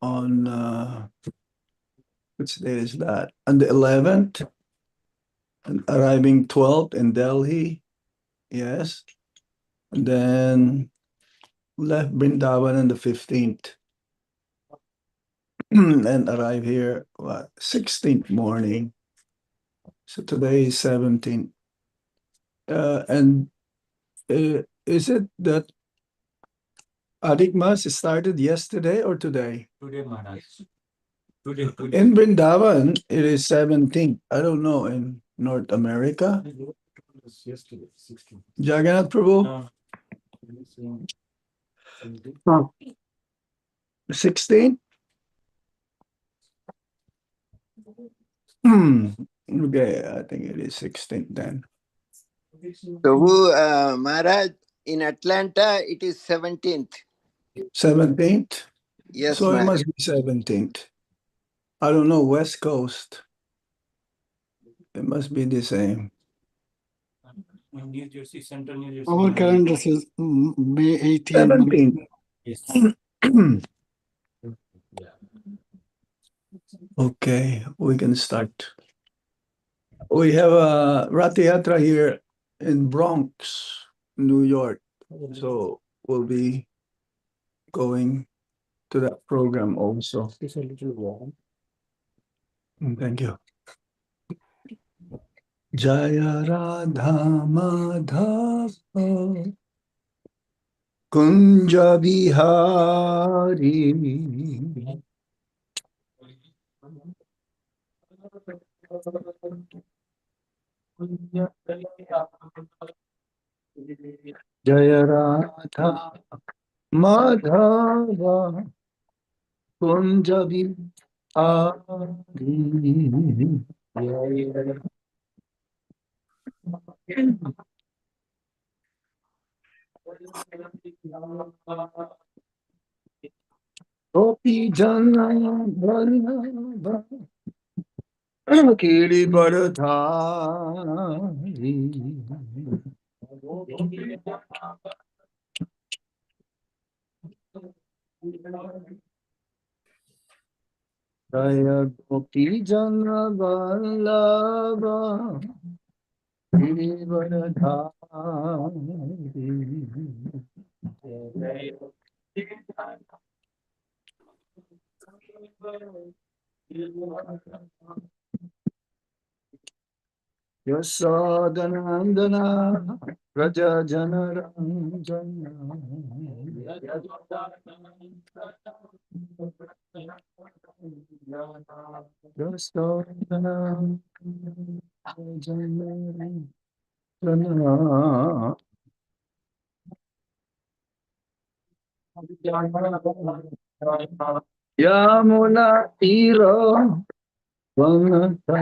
on which day is that? On the 11th, and arriving 12th in Delhi. Yes. And then left Brindavan on the 15th and arrive here, what, 16th morning. So today is 17th. And is it that Adhik Mas started yesterday or today? Today, Maharaj. Today. In Brindavan, it is 17th. I don't know in North America. Yesterday, 16. Jagannath Prabhu, 16th? Okay, I think it is 16th then. So, Maharaj, in Atlanta, it is 17th. 17th? Yes, So it Maharaj. must be 17th. I don't know, West Coast. It must be the same. New Jersey, Central New Jersey. Our calendar says May 18. 17th. Yes. Okay, we can start. We have a Rath Yatra here in Bronx, New York. So we'll be going to that program also. It's a little warm. Thank you. Jaya Radha Madhava Kunja Bihari Jaya Radha Madhava Kunja Bihari Gopi Jana Vallabha Kiri Bharadhari Jaya Gopi Jana Vallabha Kiri Bharadhari Yasodanandana Raja Janaranjana Yasodana Janaranjana Yamuna Tiro Vanata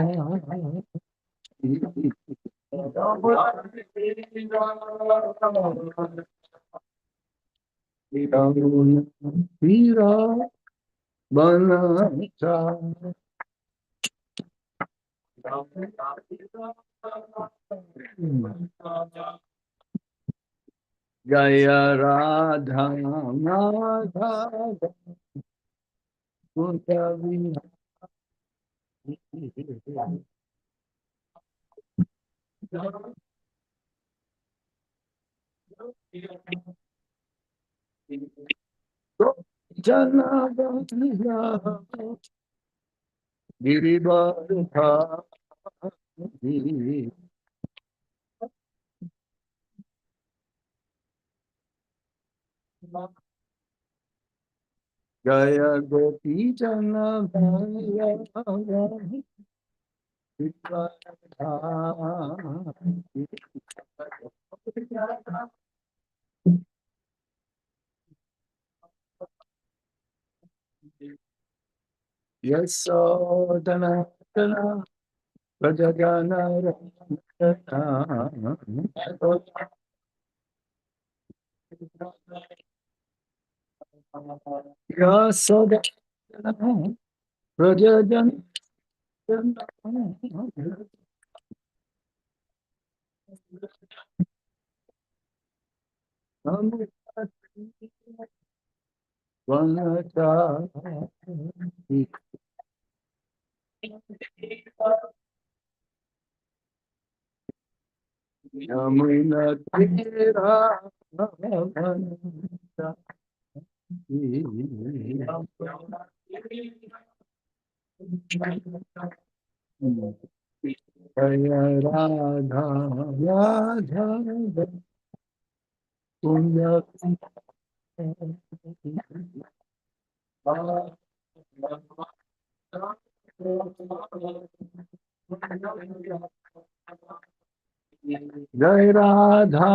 Vira Vanata Jaya Radha Madhava Kunja Janavana Giribhartha Jaya Gopi Janavana Yasodana Rajagana Yasodana Rajagana Yamuna तेरा बनता जय राधा राधा कुंज जय राधा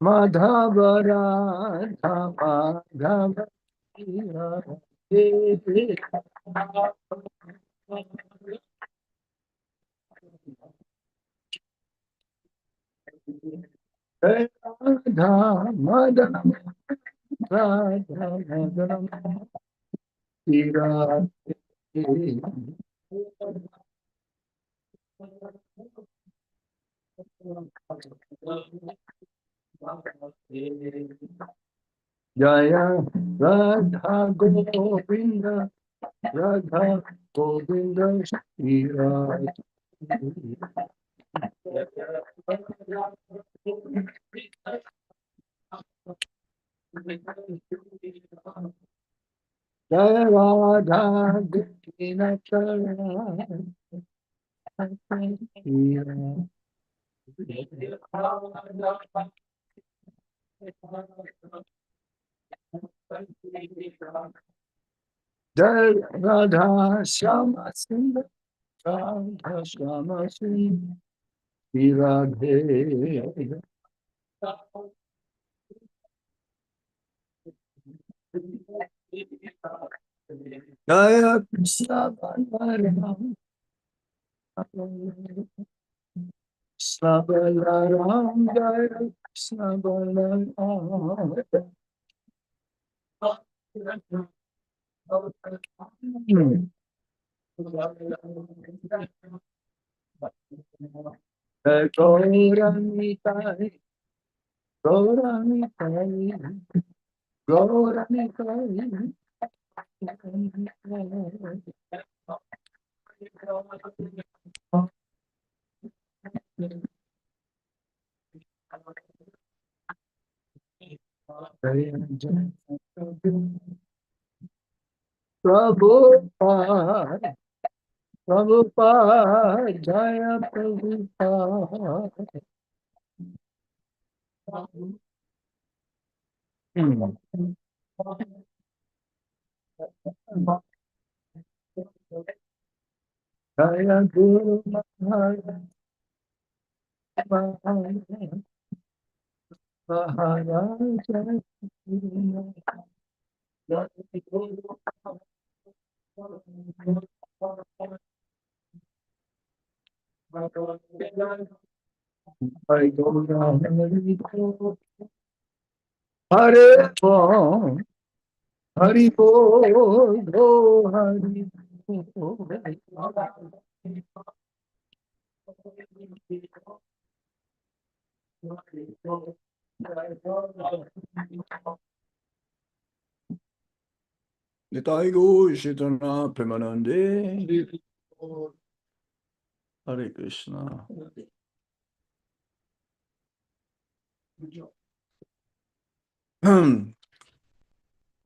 माधव राधा माधव जय राधा माधव राधा माधव जय राधा गोविंद राधा गोविंद श्री जय राधा गोविंद जय राधा श्यामा सिंह राधा श्यामा सिंह श्री राधे जय कृष्ण बलराम कृष्ण बलराम जय कृष्ण बलराम जय गौरनिताई गौरनिताई गौरनिताई प्रभुपाद प्रभुपाद जय प्रभुपाद जय गुरु महाराज महाराज हरे बोल हरि बोल गो हरि निताई गौर चैतन्य प्रेमानंदे हरे Krishna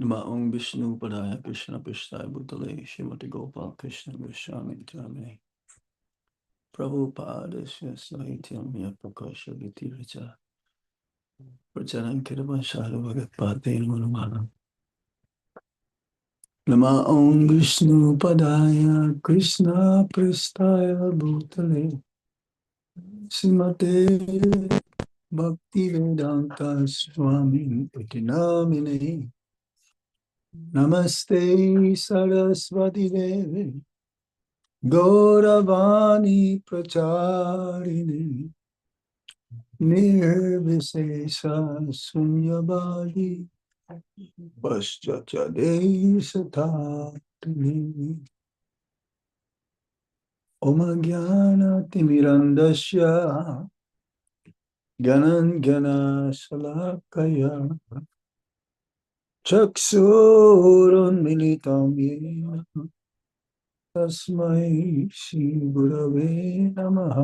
Namaong Vishnu Padaya Krishna Prishthaya Bhutale Srimati Gopal Krishna Goswami Dhamini Prabhupada Sahityam Prakasha Vitiracha Pracharan Kirvan Shara Bhagat Pate Manumana Namaong Vishnu Padaya Krishna Prishthaya Bhutale Srimate Bhakti Vedanta Swami Iti Namine Namaste Saraswati Devi Gauravani Pracharini Nirvisesa Sunyavadi Paschatya Desathatini Omagyanati Mirandasya Ganan Gana Salakaya चक्षुरुन्मिलितं येन तस्मै श्रीगुरवे नमः।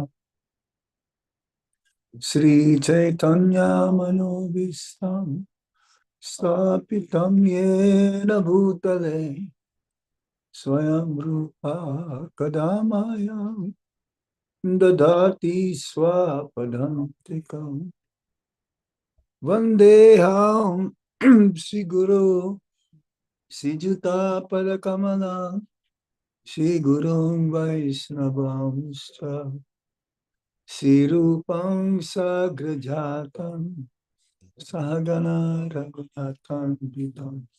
श्रीचैतन्यमनोभीष्टं स्थापितं येन भूतले स्वयं रूपा कदा मायां ददाति स्वपदान्तिकम्। वन्देऽहं श्रीगुरो श्रीयुतापदकमलं श्रीगुरुं वैष्णवांश्च श्रीरूपं साग्रजातं सहगणा रघुनाथं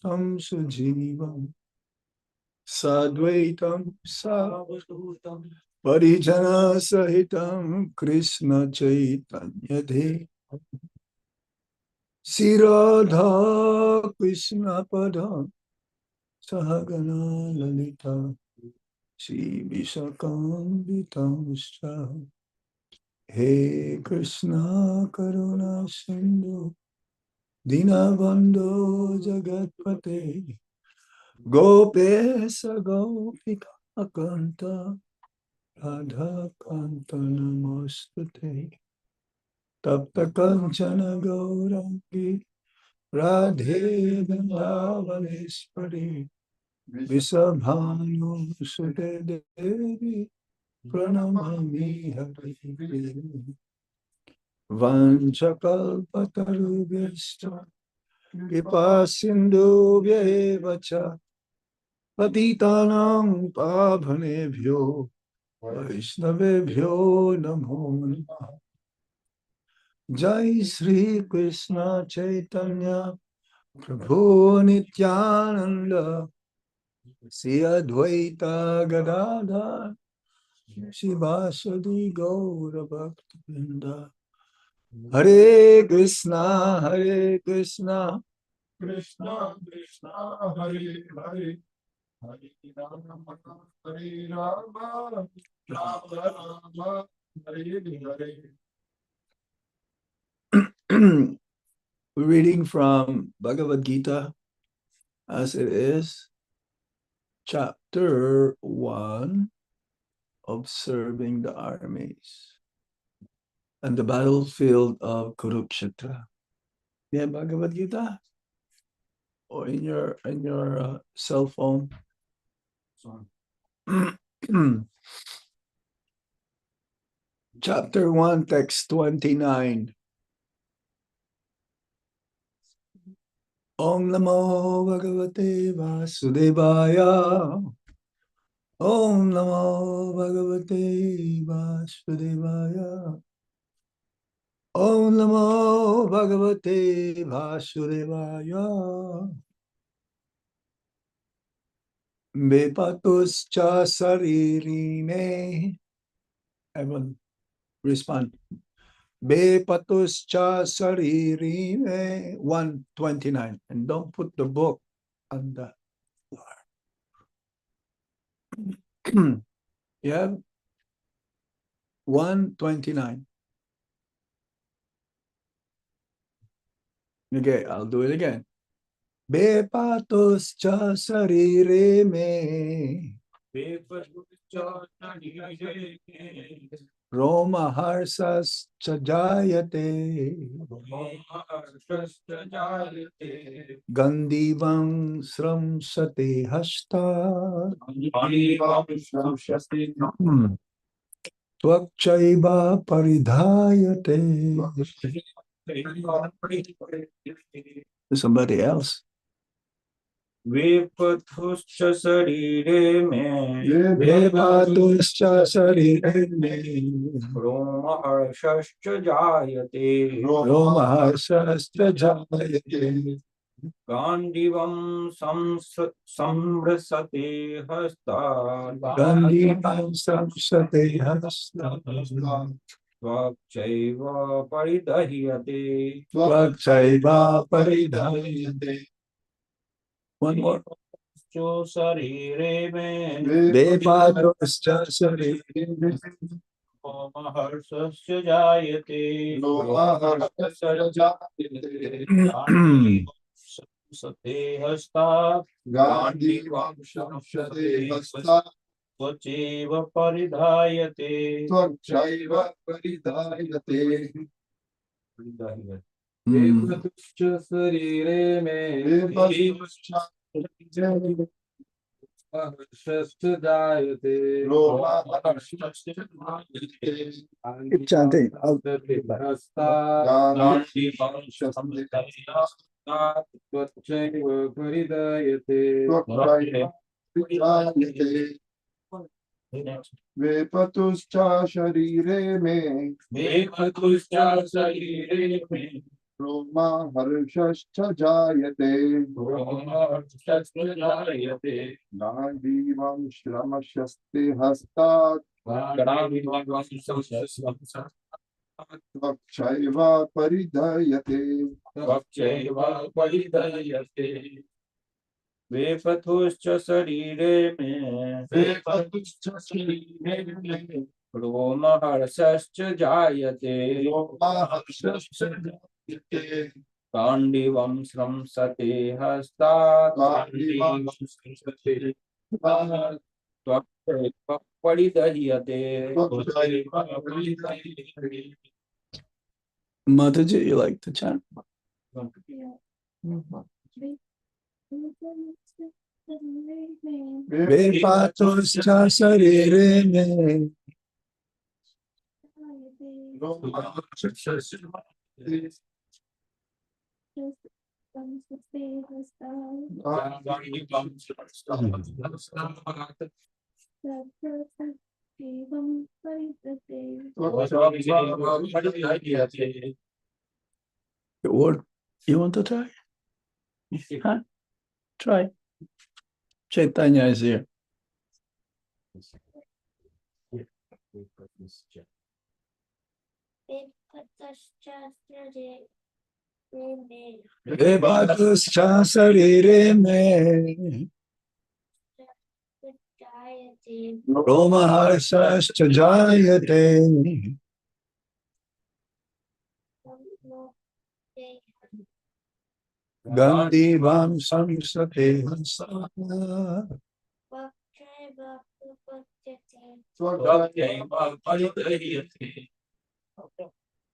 तं सुजीवम् साद्वैतं सावधूतं परिजनसहितं कृष्ण चैतन्यदेवं श्रीराधा कृष्णपदं सहगणा ललिता श्रीविशाखान्वितांश्च। हे कृष्णा करुणा सिन्धु दीनबन्धो जगत्पते गोपेश गोपिका कान्त राधा कान्त नमोस्तुते। तप्त कंचन गौरांगी राधे वृंदावनेश्वरी विषभानुसुते देवी प्रणमामि हरिप्रिये। वंशकल्पतरुभ्यश्च कृपा सिन्धुभ्येव च पतितानां पावनेभ्यो वैष्णवेभ्यो नमो नमः। जय श्री कृष्ण चैतन्य प्रभु नित्यानंद श्री अद्वैत गदाधर शिवासदि गौर भक्तवृंद। हरे Krishna Krishna Krishna Krishna Hare Hare Hare Rama Rama Rama Hare Hare. Reading from Bhagavad Gita as it is, chapter 1, observing the armies and the battlefield of Kurukshetra. Yeah, Bhagavad Gita, or in your cell phone. Chapter 1, text 29. Om Namo Bhagavate Vasudevaya. Om Namo Bhagavate Vasudevaya. Om Namo Bhagavate Vasudevaya. Bepatuscha saririne. Everyone respond. Bepatuscha saririne. 129. And don't put the book on the floor. Yeah. 129. Okay, I'll do it again. Bepatuscha sarire me. Roma harsas chajayate. Gandivam sramsate hasta. Tvakchaiva paridhayate. Somebody else. Vepathuscha sarire me Bepatuscha sarire me. Roma harshascha jayate Roma harsas chajayate. Gandivam samrasate hasta Gandivam sramsate hasta. Tvakchaiva paridahyate Tvakchaiva paridhayate. One more. Cho sarire me Bepatuscha sarire me. Roma harshascha jayate Gandivam Sate hasta गांडीवं संशते हस्ता Tvacheva paridhayate. त्वच्चैव परिधायते देवतुश्च शरीरे मे हर्षश्च जायते Keep chanting. त्वच्चैव परिदयते वेपतुश्च शरीरे मे रोमा हर्षश्च जायते गांडीवं श्रमशस्ते हस्तात् त्वच्चैव परिधयते वेपथुश्च शरीरे मे वेपतुश्च शरीरे मे रोमहर्षश्च जायते रोमा हर्षश्च जायते काण्डिवं स्रंसते हस्तात् गांडीवं त्वक् परिदह्यते त्वच्चैव परिधयते Mataji, you like to chant? Vepatuscha sarire me Roma हर्षश्च जायते What you want to try? Huh? Try. Chaitanya is here. Vepatuscha sarire me Roma harsascha jayate Gandivam samsate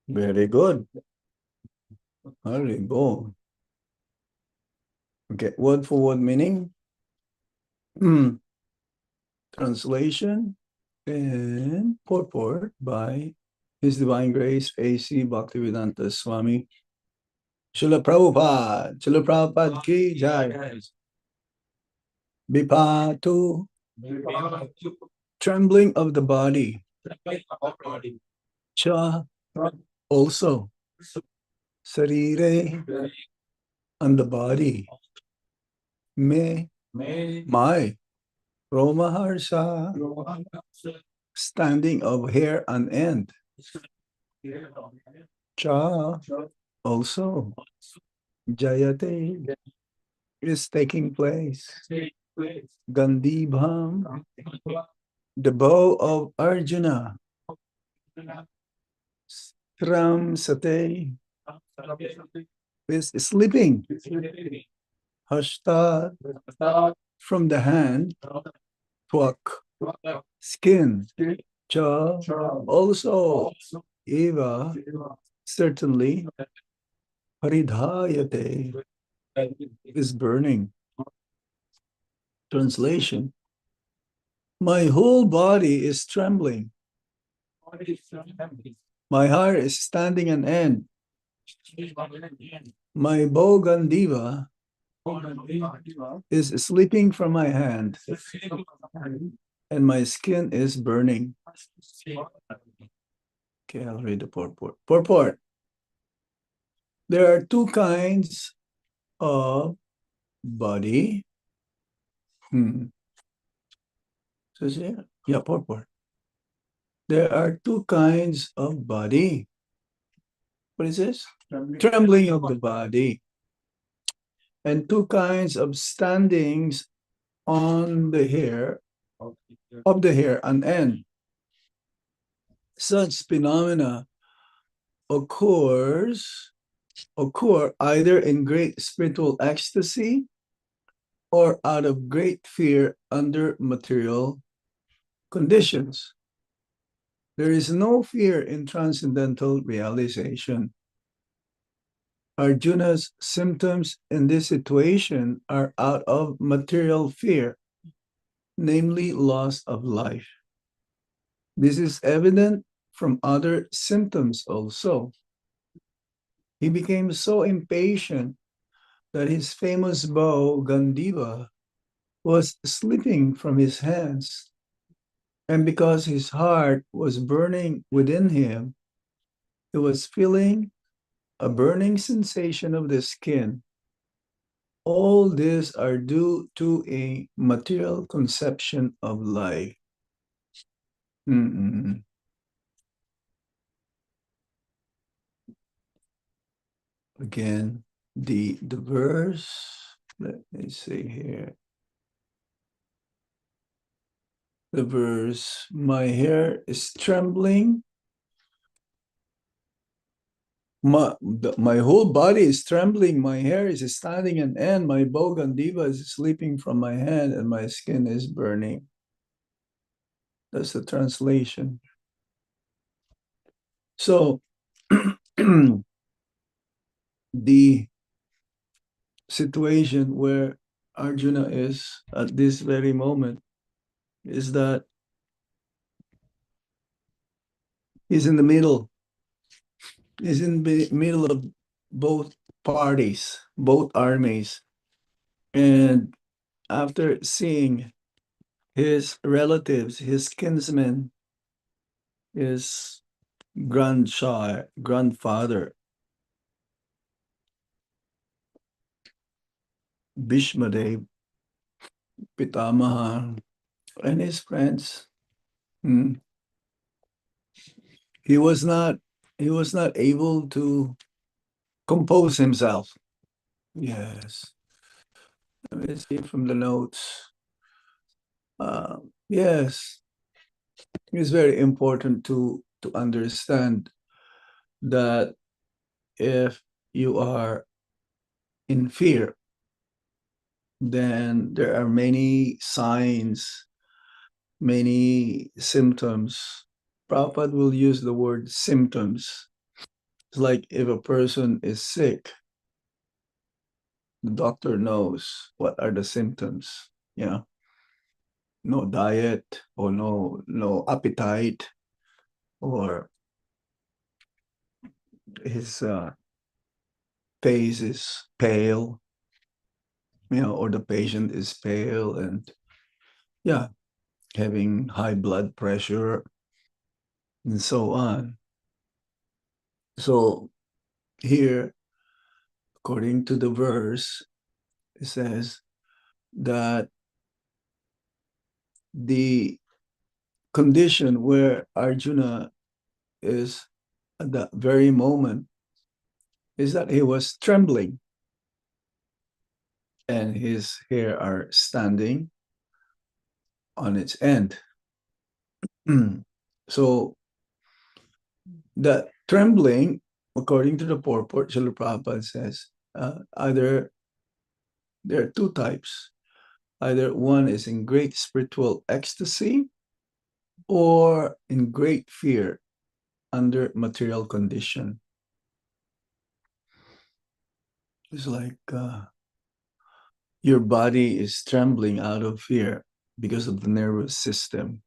Very good. Very good. Okay, word for word meaning. Translation and purport by His Divine Grace A.C. Bhaktivedanta Swami Srila Prabhupada ki jai. Vipatu, trembling of the body. Cha, also. Sarire, on the body. Me, my. Romaharsha, standing of hair on end. Cha, also. Jayate is taking place. Gandhibham, the bow of Arjuna. Stram Sate is sleeping. Hashta, from the hand. Twak, skin. Cha, also. Eva, certainly. Paridhayate is burning. Translation. My whole body is trembling. My heart is standing on end. My bow Gandiva is slipping from my hand, and my skin is burning. Okay, I'll read the purport. Purport. There are two kinds of body. So yeah, purport. There are two kinds of body. What is this? Trembling of the body. And two kinds of standings on the hair, of the hair on end. Such phenomena occurs occur either in great spiritual ecstasy or out of great fear under material conditions. There is no fear in transcendental realization. Arjuna's symptoms in this situation are out of material fear, namely loss of life. This is evident from other symptoms also. He became so impatient that his famous bow, Gandiva, was slipping from his hands. And because his heart was burning within him, he was feeling a burning sensation of the skin. All these are due to a material conception of life. Mm-mm. Again, the verse, let me see here. The verse, my hair is trembling. My whole body is trembling, my hair is standing on end, my bow Gandiva is slipping from my hand, and my skin is burning. That's the translation. So, the situation where Arjuna is at this very moment is that he's in the middle. He's in the middle of both parties, both armies. And after seeing his relatives, his kinsmen, his grandfather, Bhishmadev, Pitamaha, and his friends, he was not able to compose himself. Yes. Let me see from the notes. Yes, it's very important to understand that if you are in fear, then there are many signs, many symptoms. Prabhupada will use the word symptoms. It's like if a person is sick, the doctor knows what are the symptoms. No diet, or no appetite, or his face is pale, or the patient is pale, and having high blood pressure and so on. So here, according to the verse, it says that the condition where Arjuna is at that very moment is that he was trembling and his hair are standing on its end. So that trembling, according to the purport, Srila Prabhupada says, either there are two types. Either one is in great spiritual ecstasy or in great fear under material condition. It's like your body is trembling out of fear because of the nervous system.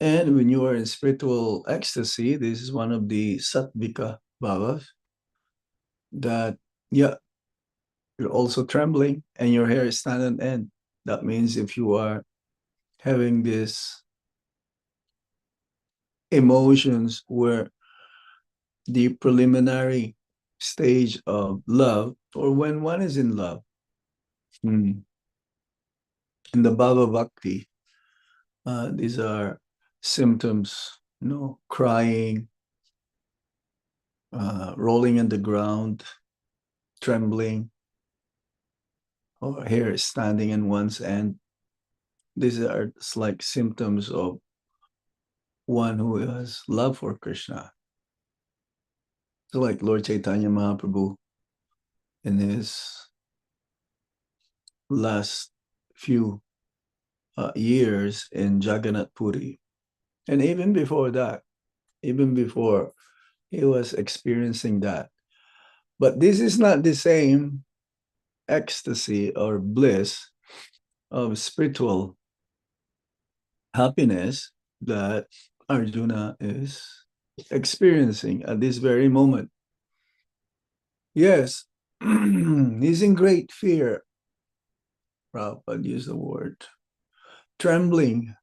And when you are in spiritual ecstasy, this is one of the sattvika bhavas, that you're also trembling and your hair is standing on end. That means if you are having this emotions where the preliminary stage of love, or when one is in love, in the bhava bhakti, these are symptoms, crying, rolling on the ground, trembling, or hair standing in one's end. These are like symptoms of one who has love for Krishna. So like Lord Chaitanya Mahaprabhu in his last few years in Jagannath Puri. And even before that, even before he was experiencing that. But this is not the same ecstasy or bliss of spiritual happiness that Arjuna is experiencing at this very moment. Yes, he's in great fear. Prabhupada used the word trembling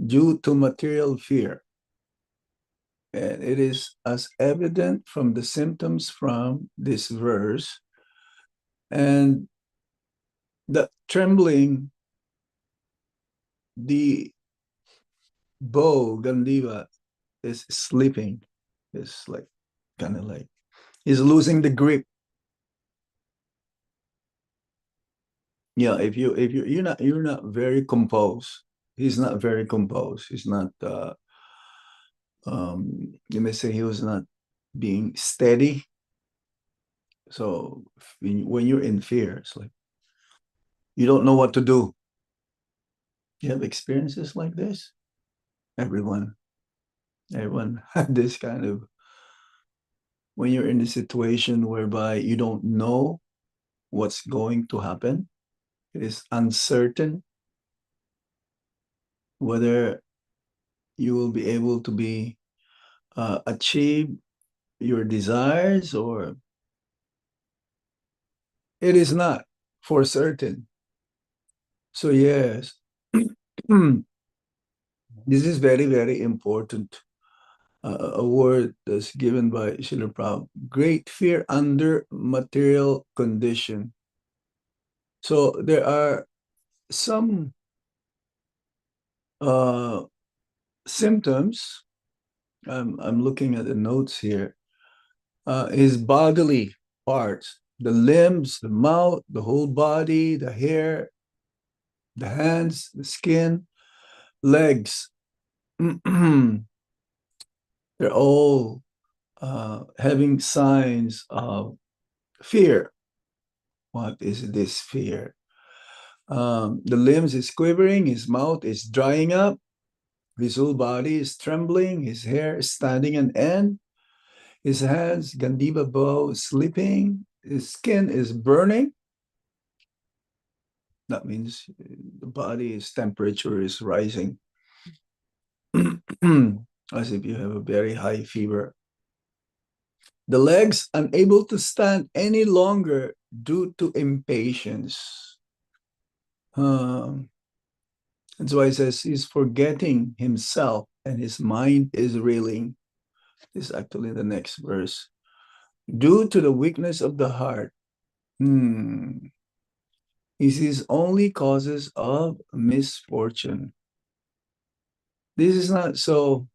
due to material fear. And it is as evident from the symptoms from this verse. And the trembling, the bow, Gandiva, is slipping. It's like kind of like he's losing the grip. Yeah, if you're not very composed. He's not very composed. He's not you may say he was not being steady. So when you're in fear, it's like you don't know what to do. You have experiences like this? Everyone had this kind of, when you're in a situation whereby you don't know what's going to happen, it is uncertain whether you will be able to be achieve your desires, or it is not for certain. So yes, this is very, very important. A word that's given by Srila Prabhupada, great fear under material condition. So there are some symptoms. I'm looking at the notes here. His bodily parts, the limbs, the mouth, the whole body, the hair, the hands, the skin, legs. They're all having signs of fear. What is this fear? The limbs is quivering, his mouth is drying up, his whole body is trembling, his hair is standing on end, his hands, Gandiva bow, is slipping, his skin is burning. That means the body's temperature is rising, as if you have a very high fever. The legs unable to stand any longer due to impatience. That's why it says he's forgetting himself and his mind is reeling. This is actually the next verse. Due to the weakness of the heart, he sees only causes of misfortune. This is not so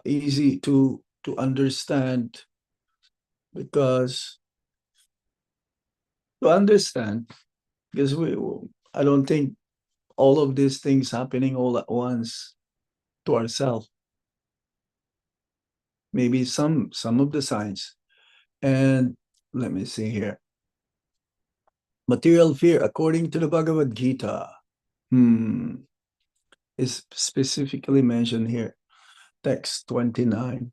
easy to understand, because I don't think all of these things happening all at once to ourselves. Maybe some of the signs. And let me see here. Material fear, according to the Bhagavad Gita, is specifically mentioned here. Text 29.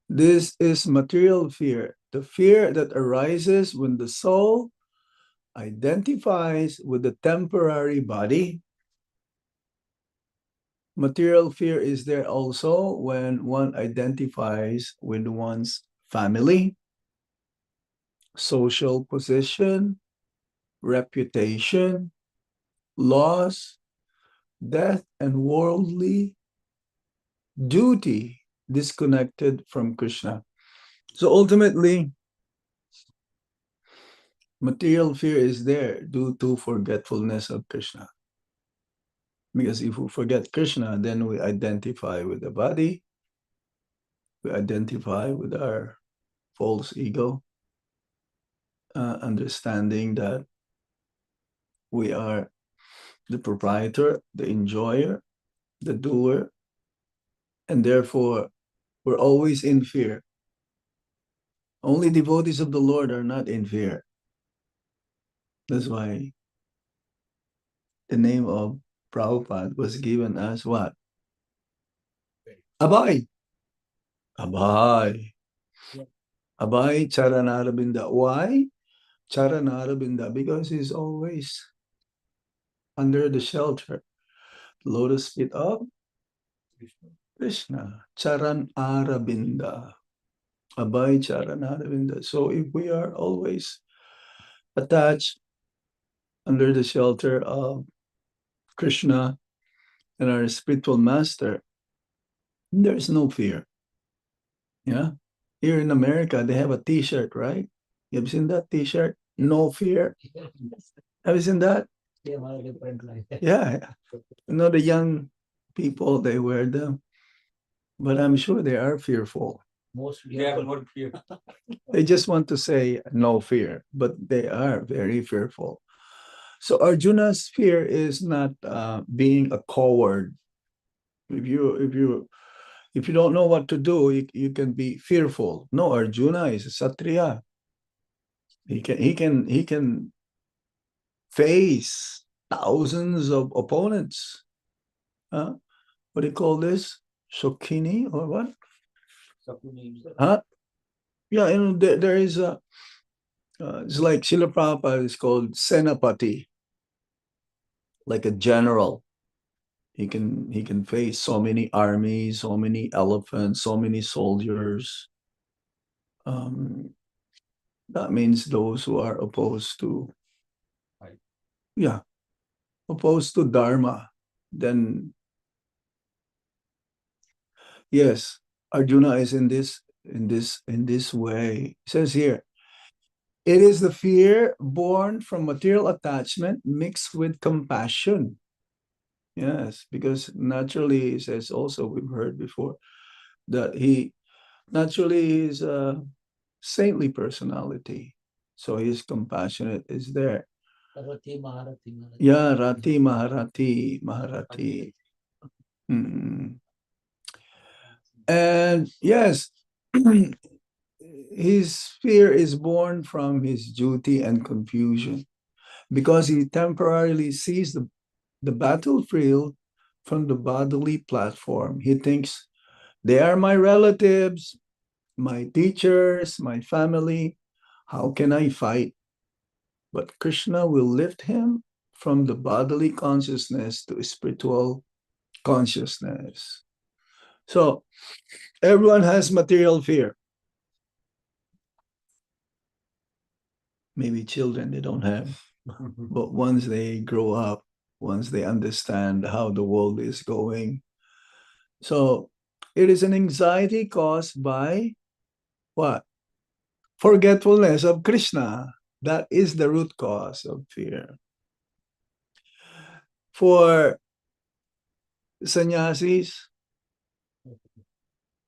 This is material fear, the fear that arises when the soul identifies with the temporary body. Material fear is there also when one identifies with one's family, social position, reputation, loss, death, and worldly duty disconnected from Krishna. So ultimately, material fear is there due to forgetfulness of Krishna. Because if we forget Krishna, then we identify with the body, we identify with our false ego, understanding that we are the proprietor, the enjoyer, the doer, and therefore We're always in fear. Only devotees of the Lord are not in fear. That's why the name of Prabhupada was given as what? Abhay. Abhay. Abhay Charanarabinda. Why? Charanarabinda. Because he's always under the shelter. Lotus feet of Krishna. Charanarabinda. Abhay Charanarabinda. So if we are always attached under the shelter of Krishna and our spiritual master, there's no fear. Yeah. Here in America, they have a t-shirt, right? You've seen that t-shirt? No fear. Have you seen that? Yeah. You know, the young people, they wear them. But I'm sure they are fearful. They are more fear. They just want to say no fear, but they are very fearful. So Arjuna's fear is not being a coward. If you don't know what to do, you can be fearful. No, Arjuna is a Satriya. He can face thousands of opponents. What do you call this? Shokini or what? Huh? Yeah, you know, there is a it's like Srila Prabhupada is called Senapati, like a general. He can face so many armies, so many elephants, so many soldiers. That means those who are opposed to, yeah, opposed to Dharma. Then, yes, Arjuna is in this way. It says here, it is the fear born from material attachment mixed with compassion. Yes, because naturally, it says also, we've heard before, that he naturally is a saintly personality. So his compassionate is there. Yeah, Rati Maharati. Mm. And yes, his fear is born from his duty and confusion because he temporarily sees the battlefield from the bodily platform. He thinks they are my relatives, my teachers, my family. How can I fight? But Krishna will lift him from the bodily consciousness to spiritual consciousness. So everyone has material fear. Maybe children, they don't have. But once they grow up, once they understand how the world is going. So it is an anxiety caused by what? Forgetfulness of Krishna. That is the root cause of fear. For sannyasis,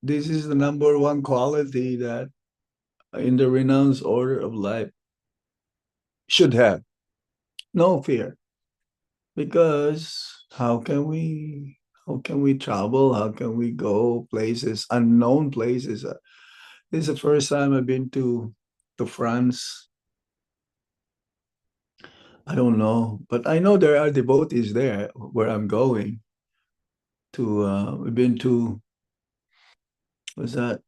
this is the number one quality that in the renounced order of life should have. No fear. Because how can we travel? How can we go places, unknown places? This is the first time I've been to France. I don't know, but I know there are devotees there where I'm going to. We've been to, was that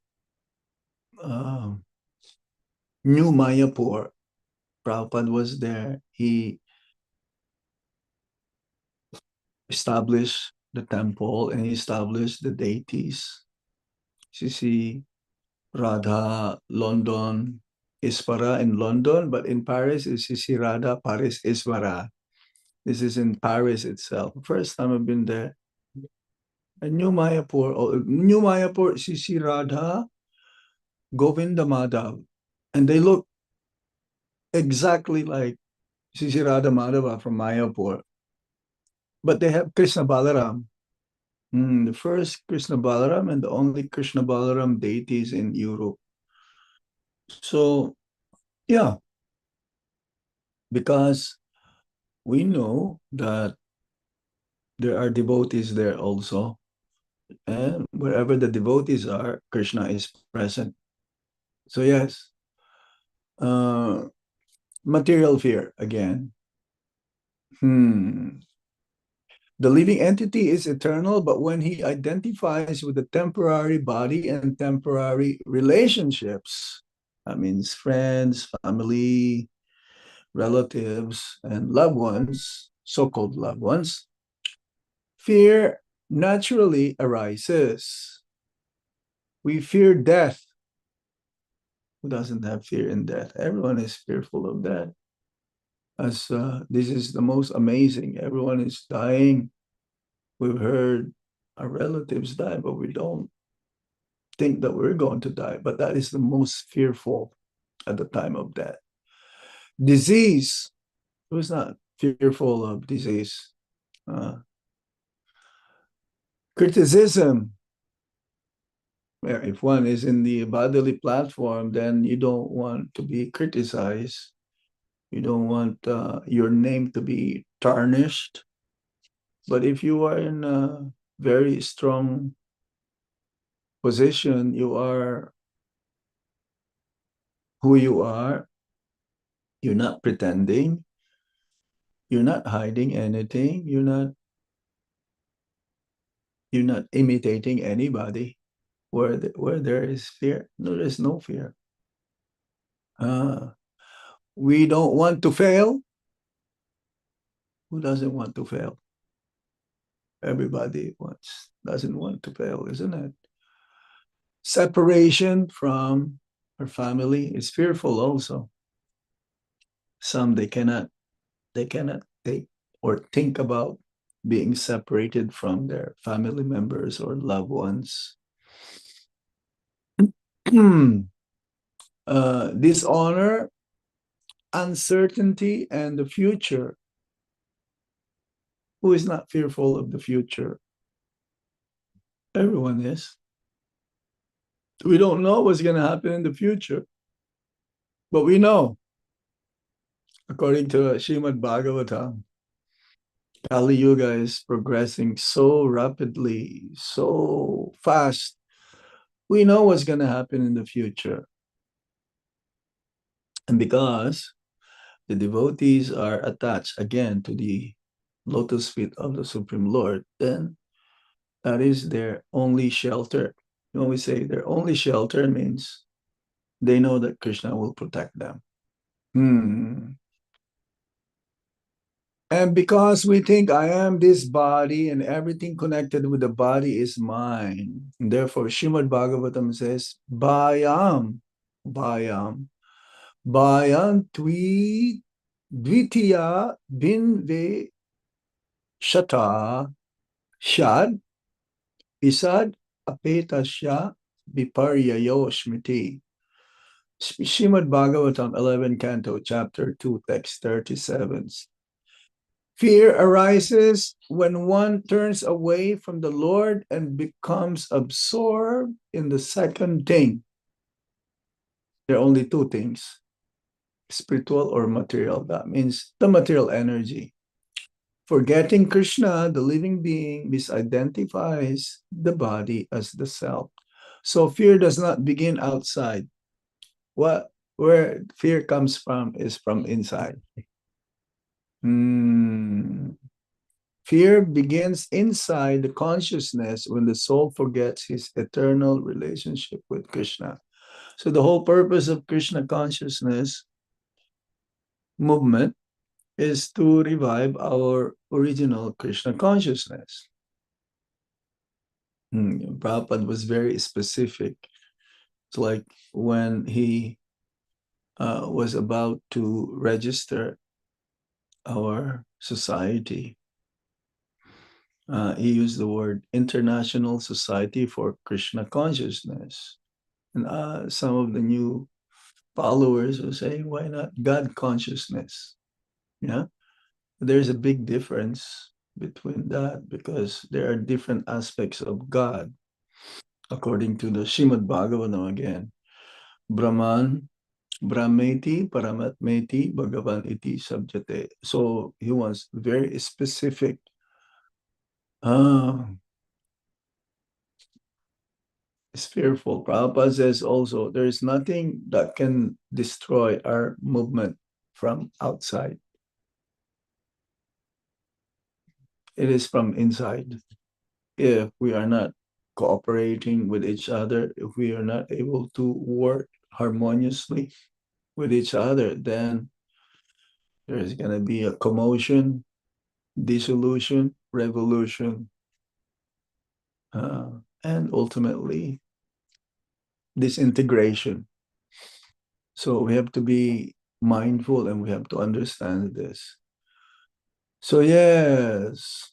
New Mayapur? Prabhupada was there. He established the temple and he established the deities. Sisi Radha, London, Isvara in London, but in Paris is Sisi Radha, Paris Isvara. This is in Paris itself. First time I've been there. And New Mayapur, Sisi Radha, Govinda Madhav. And they look exactly like Sisi Radha Madhava from Mayapur. But they have Krishna Balaram. The first Krishna Balaram and the only Krishna Balaram deities in Europe. So, yeah, because we know that there are devotees there also. And wherever the devotees are, Krishna is present. So yes, material fear again. The living entity is eternal, but when he identifies with the temporary body and temporary relationships, that means friends, family, relatives, and loved ones, so-called loved ones, fear naturally arises. We fear death. Who doesn't have fear in death? Everyone is fearful of death. As this is the most amazing. Everyone is dying. We've heard our relatives die, but we don't think that we're going to die. But that is the most fearful at the time of death. Disease. Who's not fearful of disease? Criticism. Where if one is in the bodily platform, then you don't want to be criticized. You don't want your name to be tarnished. But if you are in a very strong position, you are who you are. You're not pretending. You're not hiding anything. You're not imitating anybody. Where there is fear, no, there's no fear. We don't want to fail. Who doesn't want to fail? Everybody doesn't want to fail, isn't it? Separation from our family is fearful also. Some they cannot take or think about being separated from their family members or loved ones. Dishonor, uncertainty, and the future. Who is not fearful of the future? Everyone is. We don't know what's going to happen in the future, but we know, according to Srimad Bhagavatam, Kali Yuga is progressing so rapidly, so fast. We know what's going to happen in the future. And because the devotees are attached again to the lotus feet of the Supreme Lord, then that is their only shelter. When we say their only shelter, means they know that Krishna will protect them. And because we think I am this body and everything connected with the body is mine, and therefore Srimad Bhagavatam says, Bhayam, Tvi Dvitiya Binve Shata Shad Isad Apetasya Viparyayo Smriti. Srimad Bhagavatam 11 Canto, Chapter 2, Text 37. Fear arises when one turns away from the Lord and becomes absorbed in the second thing. There are only two things, spiritual or material. That means the material energy. Forgetting Krishna, the living being, misidentifies the body as the self. So fear does not begin outside. Where fear comes from is from inside. Fear begins inside the consciousness when the soul forgets his eternal relationship with Krishna. So the whole purpose of Krishna consciousness movement is to revive our original Krishna consciousness. Prabhupada was very specific. It's like when he was about to register our society, he used the word International Society for Krishna Consciousness. And some of the new followers will say, why not God consciousness? Yeah, there's a big difference between that because there are different aspects of God. According to the Srimad Bhagavatam again, Brahman, Brahmeti, Paramatmeti, Bhagavan iti sabjate. So he was very specific. is fearful. Prabhupada says also, there is nothing that can destroy our movement from outside. It is from inside. If we are not cooperating with each other, if we are not able to work harmoniously with each other, then there is going to be a commotion, dissolution, revolution, and ultimately disintegration. So we have to be mindful and we have to understand this. So yes,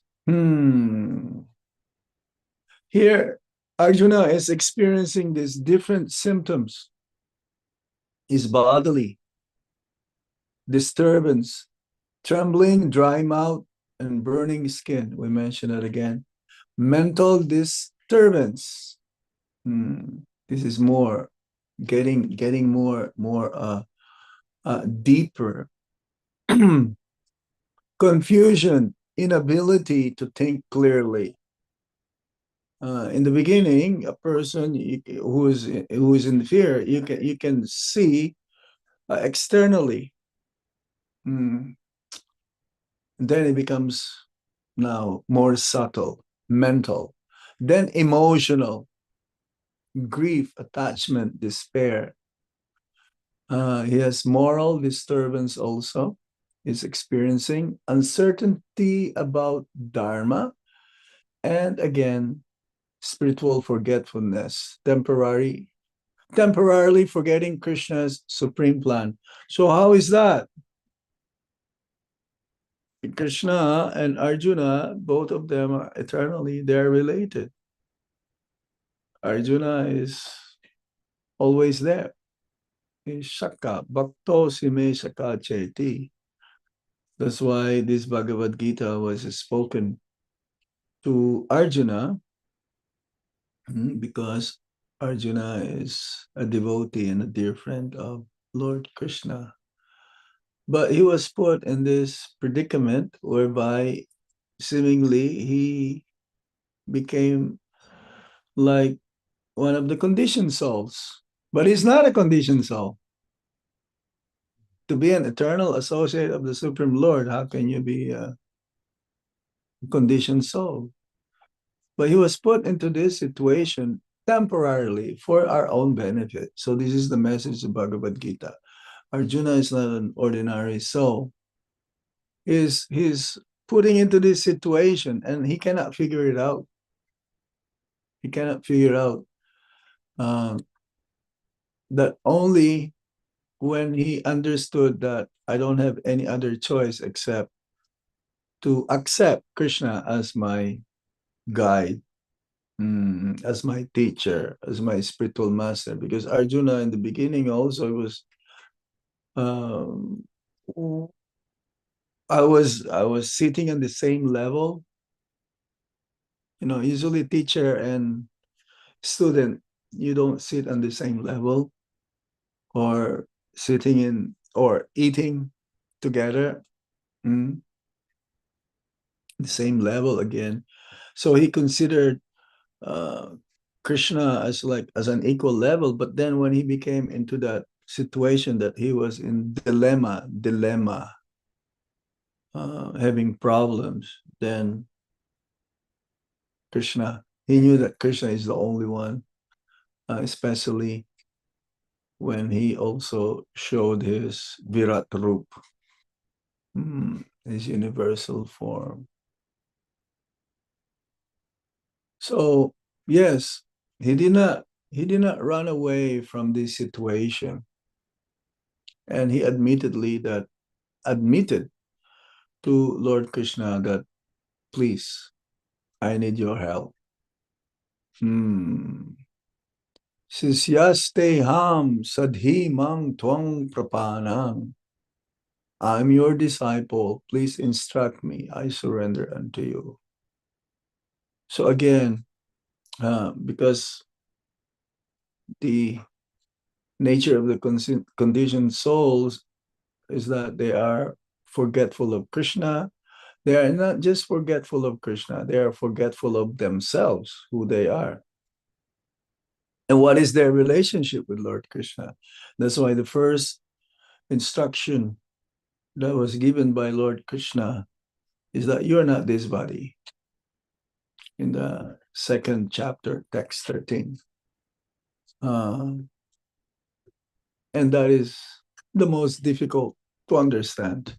here Arjuna is experiencing these different symptoms. His bodily disturbance, trembling, dry mouth, and burning skin. We mention it again. Mental disturbance. This is more getting more deeper. Confusion, inability to think clearly. In the beginning, a person who is in fear, you can see externally. Then it becomes now more subtle, mental, then emotional, grief, attachment, despair. He has moral disturbance also. He's experiencing uncertainty about Dharma, and again, spiritual forgetfulness, temporarily forgetting Krishna's supreme plan. So how is that? Krishna and Arjuna, both of them are eternally, they're related. Arjuna is always there. He's Shaka, Bhakto Sime Shaka Chaiti. That's why this Bhagavad Gita was spoken to Arjuna, because Arjuna is a devotee and a dear friend of Lord Krishna. But he was put in this predicament whereby seemingly he became like one of the conditioned souls. But he's not a conditioned soul. To be an eternal associate of the Supreme Lord, how can you be a conditioned soul? But he was put into this situation temporarily for our own benefit. So this is the message of Bhagavad Gita. Arjuna is not an ordinary soul. He's putting into this situation and he cannot figure it out. He cannot figure out that only when he understood that I don't have any other choice except to accept Krishna as my guide, as my teacher, as my spiritual master. Because Arjuna in the beginning also was, I was sitting on the same level. You know, usually teacher and student, you don't sit on the same level, or sitting in or eating together, the same level again. So he considered Krishna as an equal level. But then when he became into that situation that he was in dilemma, having problems, then Krishna, he knew that Krishna is the only one, especially when he also showed his Virat Rup, his universal form. So yes, he did not run away from this situation, and he admitted to Lord Krishna that, please, I need your help. Sisyaste ham sadhi mang twang prapanang. I'm your disciple. Please instruct me. I surrender unto you. So again, because the nature of the conditioned souls is that they are forgetful of Krishna. They are not just forgetful of Krishna, they are forgetful of themselves, who they are. And what is their relationship with Lord Krishna? That's why the first instruction that was given by Lord Krishna is that you're not this body. In the second chapter, text 13. And that is the most difficult to understand,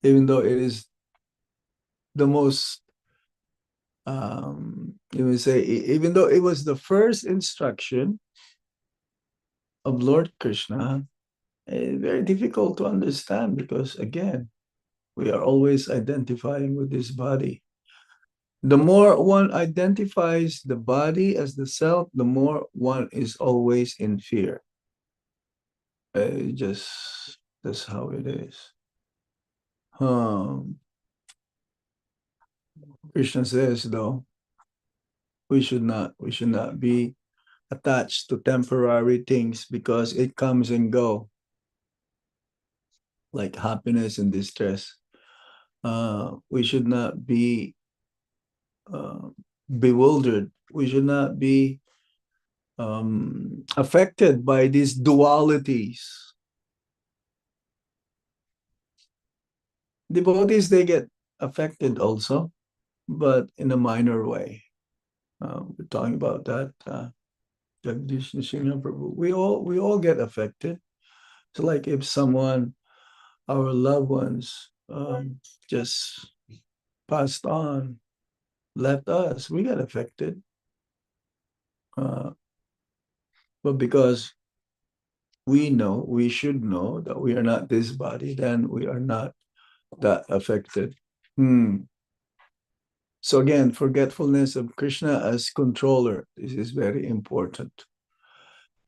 even though it is the most, even though it was the first instruction of Lord Krishna, it's very difficult to understand because, again, we are always identifying with this body. The more one identifies the body as the self, the more one is always in fear. Just that's how it is. Krishna says, though, we should not be attached to temporary things because it comes and go, like happiness and distress. We should not be bewildered. We should not be affected by these dualities. Devotees, they get affected also, but in a minor way. We're talking about that. Jagdish Nrsimha Prabhu. We all get affected. It's like if someone, our loved ones, just passed on, left us, we get affected. But because we should know that we are not this body, then we are not that affected. So again, forgetfulness of Krishna as controller. This is very important.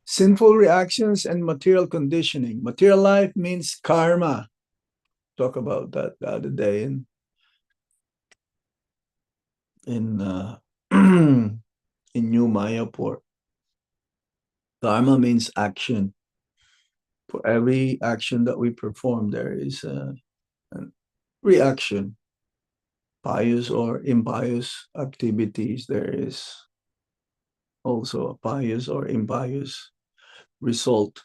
Sinful reactions and material conditioning. Material life means karma. Talk about that the other day in New Mayapur. Karma means action. For every action that we perform, there is a reaction. Pious or impious activities, there is also a pious or impious resultant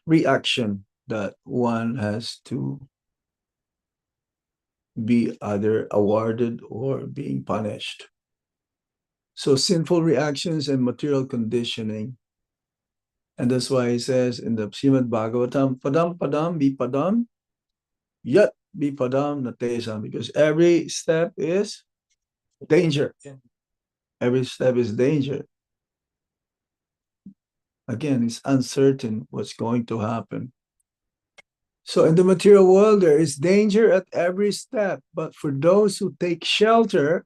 reaction that one has to be either awarded or being punished. So sinful reactions and material conditioning. And that's why he says in the Srimad Bhagavatam, padam padam vipadam, yat vipadam natesam, because every step is danger. Every step is danger. Again, it's uncertain what's going to happen. So in the material world, there is danger at every step. But for those who take shelter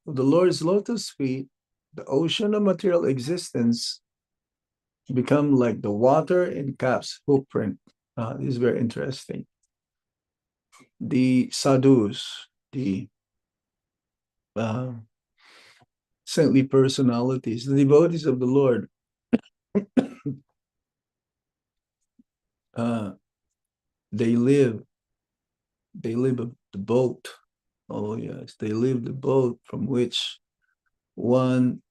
of the Lord's lotus feet, the ocean of material existence become like the water in Cap's footprint. This is very interesting. The sadhus, the saintly personalities, the devotees of the Lord, they live the boat. Oh yes, they live the boat from which one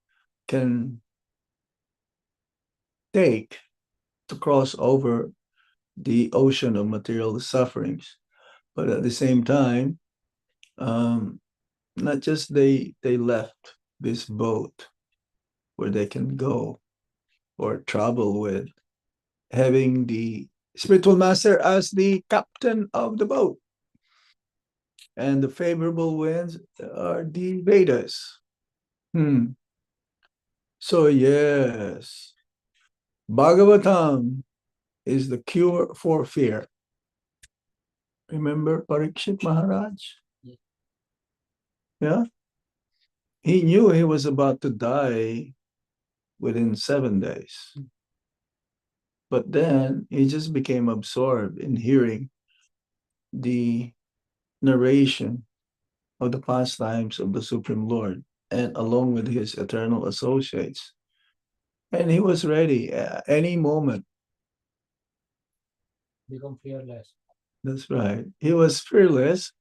can take to cross over the ocean of material sufferings. But at the same time, not just they left this boat where they can go or travel with, having the spiritual master as the captain of the boat. And the favorable winds are the Vedas. So yes, Bhagavatam is the cure for fear. Remember Parikshit Maharaj? Yeah? He knew he was about to die within 7 days. But then he just became absorbed in hearing the narration of the pastimes of the Supreme Lord, and along with his eternal associates. And he was ready at any moment. Become fearless. That's right. He was fearless.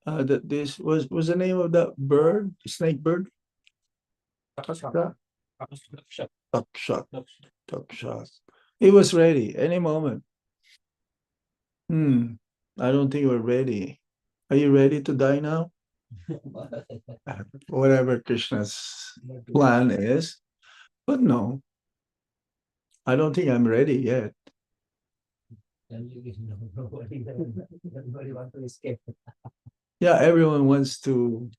This was the name of that bird, snake bird? Takasaka. Takshak. Takshak. He was ready any moment. I don't think we're ready. Are you ready to die now? Whatever Krishna's plan is. But no, I don't think I'm ready yet. Yeah, everyone wants to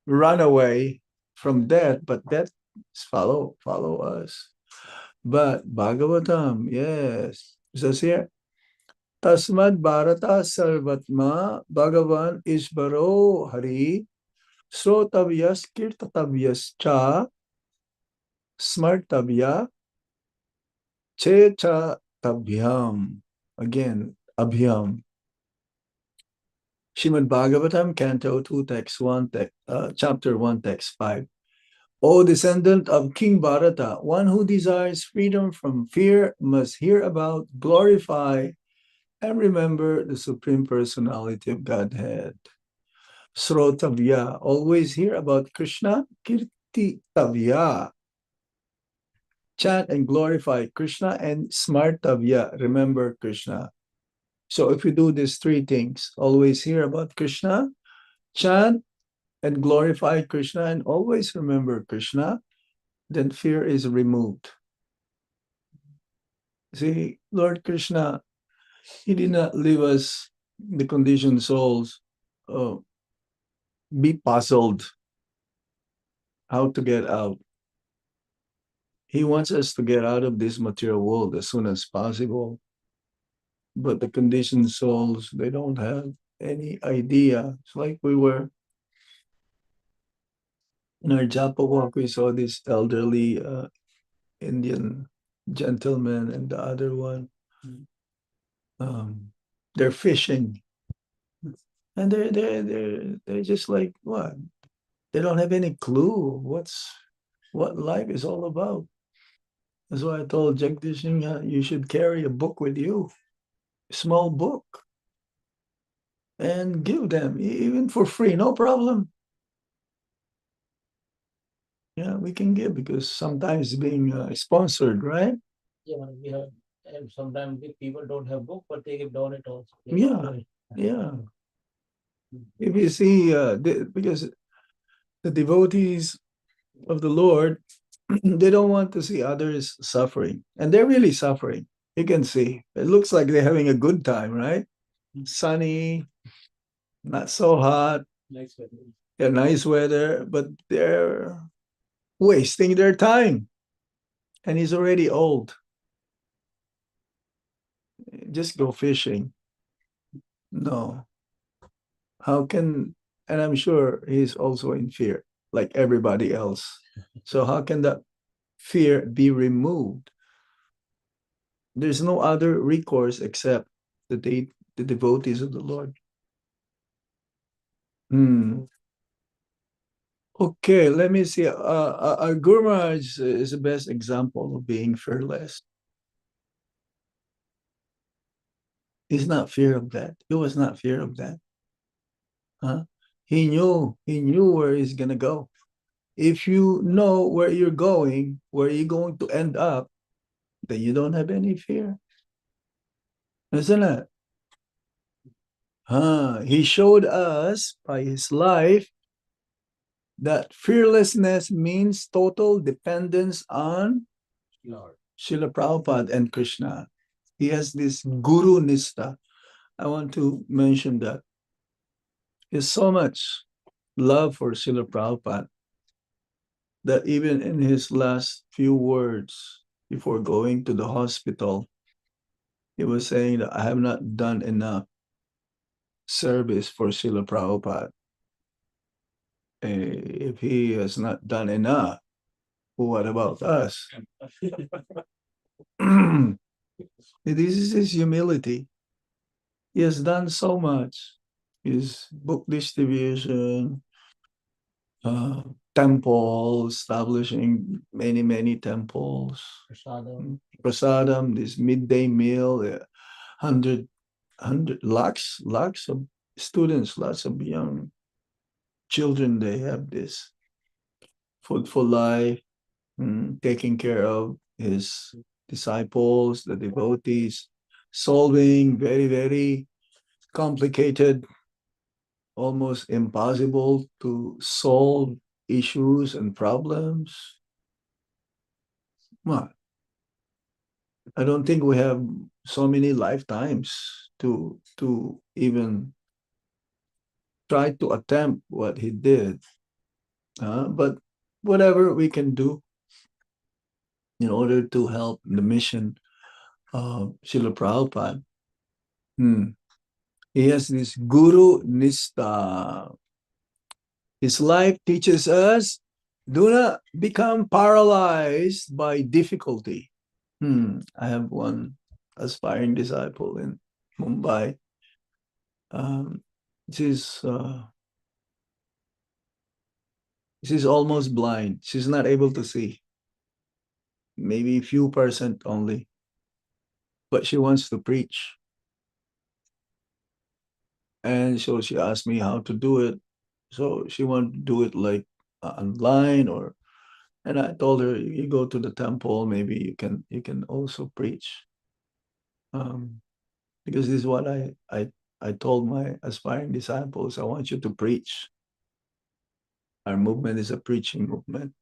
run away from death, but death follow us. But Bhagavatam, yes, it says here, Tasmad Bharata Sarvatma Bhagavan Isbaro Hari Srotavyas Kirtatavyas Cha Smartavya Checha Tabhyam. Again, Abhyam. Shrimad Bhagavatam, Canto 2, Text 1, Chapter 1, Text 5. O descendant of King Bharata, one who desires freedom from fear must hear about, glorify, and remember the Supreme Personality of Godhead. Srotavya, always hear about Krishna. Kirtitavya, chant and glorify Krishna. And Smartavya, remember Krishna. So if you do these three things, always hear about Krishna, chant and glorify Krishna, and always remember Krishna, then fear is removed. See, Lord Krishna, he did not leave us, the conditioned souls, be puzzled how to get out. He wants us to get out of this material world as soon as possible. But the conditioned souls, they don't have any idea. It's like we were in our Japa walk, we saw this elderly Indian gentleman and the other one. They're fishing. And they're just like, what? They don't have any clue what life is all about. That's why I told Jagdish Singh, you should carry a book with you, a small book, and give them, even for free, no problem. Yeah, we can give because sometimes being sponsored, right? Yeah, we have, and sometimes the people don't have book, but they give donate also. Yeah. If you see, because the devotees of the Lord, they don't want to see others suffering, and they're really suffering. You can see it looks like they're having a good time, right? Sunny, not so hot, Nice weather. yeah, nice weather, but they're wasting their time, and he's already old. Just go fishing. No. How can, and I'm sure he's also in fear, like everybody else. So how can that fear be removed? There's no other recourse except the devotees of the Lord. Okay, let me see. Our Guru Maharaj is the best example of being fearless. He's not fear of that. He was not fear of that. He knew where he's gonna go. If you know where you're going, where you're going to end up, then you don't have any fear. Isn't it? He showed us by his life that fearlessness means total dependence on Lord. Srila Prabhupada and Krishna. He has this Guru Nistha. I want to mention that. There's so much love for Srila Prabhupada that even in his last few words before going to the hospital, he was saying that I have not done enough service for Srila Prabhupada. If he has not done enough, what about us? This is his humility. He has done so much. His book distribution, temple, establishing many temples. Prasadam, this midday meal, 100 lakhs of students, lots of young children, they have this food for life. taking care of his disciples, the devotees, solving very, very complicated, almost impossible to solve issues and problems. Well, I don't think we have so many lifetimes to even try to attempt what he did. But whatever we can do in order to help the mission of Srila Prabhupada. He has this Guru Nista. His life teaches us, do not become paralyzed by difficulty. I have one aspiring disciple in Mumbai. She's almost blind. She's not able to see. Maybe a few % only. But she wants to preach. And so she asked me how to do it. So she wanted to do it like online and I told her, you go to the temple, maybe you can also preach. Because this is what I told my aspiring disciples, I want you to preach. Our movement is a preaching movement.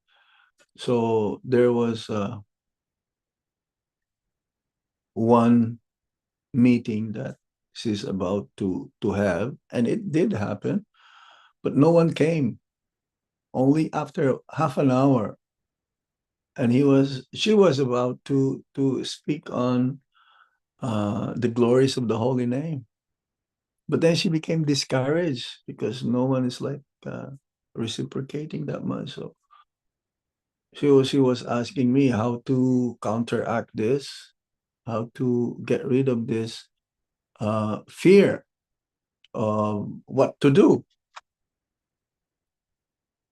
So there was one meeting that she's about to have, and it did happen, but no one came. Only after half an hour. And she was about to speak on the glories of the holy name. But then she became discouraged because no one is like reciprocating that much. So she was asking me how to counteract this, how to get rid of this fear of what to do.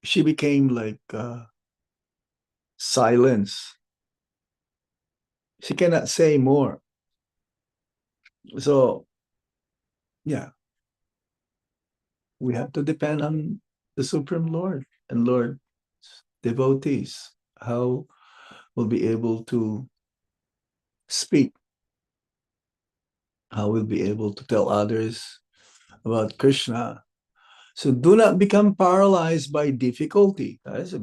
She became like silence. She cannot say more. So, yeah, we have to depend on the Supreme Lord and Lord devotees, how we'll be able to speak, how we'll be able to tell others about Krishna. So do not become paralyzed by difficulty. It's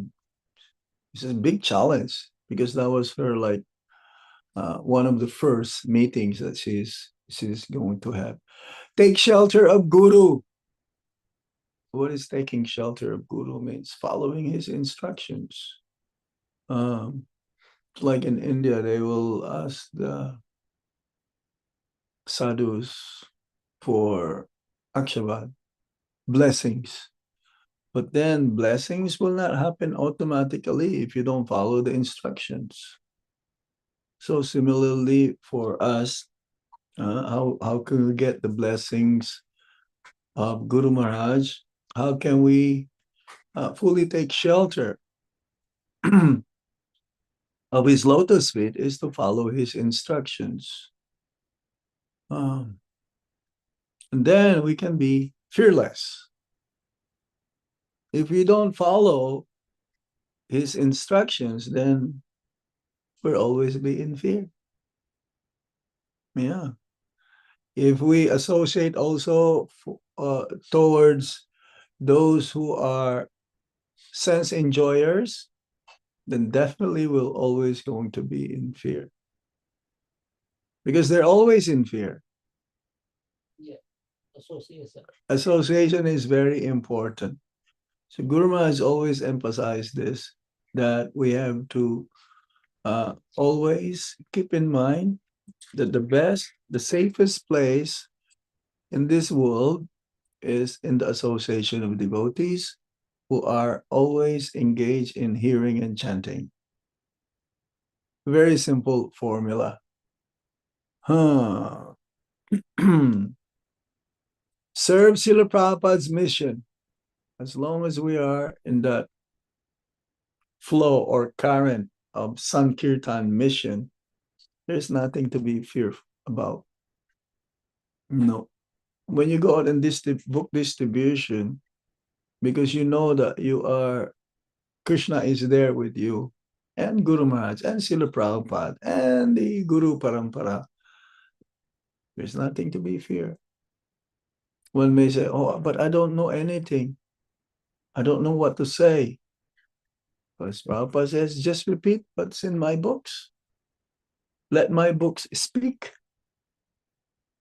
a big challenge because that was her like one of the first meetings that she's going to have. Take shelter of Guru. What is taking shelter of Guru means? Following his instructions. Like in India, they will ask the sadhus for akshavad, blessings. But then blessings will not happen automatically if you don't follow the instructions. So similarly for us, how can we get the blessings of Guru Maharaj? How can we fully take shelter of his lotus feet is to follow his instructions. And then we can be fearless. If we don't follow his instructions, then we'll always be in fear. Yeah. If we associate also towards those who are sense enjoyers, then definitely we're always going to be in fear. Because they're always in fear. Yeah, association. Association is very important. So Guru Maharaj has always emphasized this, that we have to always keep in mind that the safest place in this world is in the association of devotees who are always engaged in hearing and chanting. Very simple formula. Serve Srila Prabhupada's mission. As long as we are in that flow or current of Sankirtan mission, there's nothing to be fearful about. No. When you go out in this book distribution, because you know that Krishna is there with you, and Guru Maharaj and Srila Prabhupada and the Guru Parampara. There's nothing to be feared. One may say, oh, but I don't know anything. I don't know what to say. But Prabhupada says, just repeat what's in my books. Let my books speak.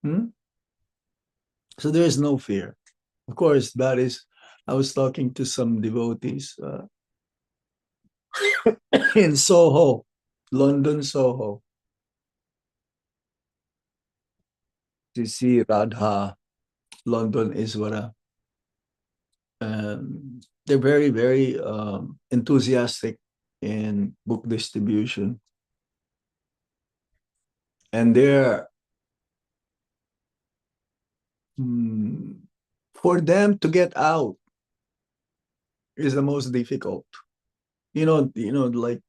So there is no fear. Of course, that is, I was talking to some devotees in Soho, London, Soho, to see Radha, London, Iswara. They're very, very enthusiastic in book distribution. And they're, for them to get out is the most difficult. Like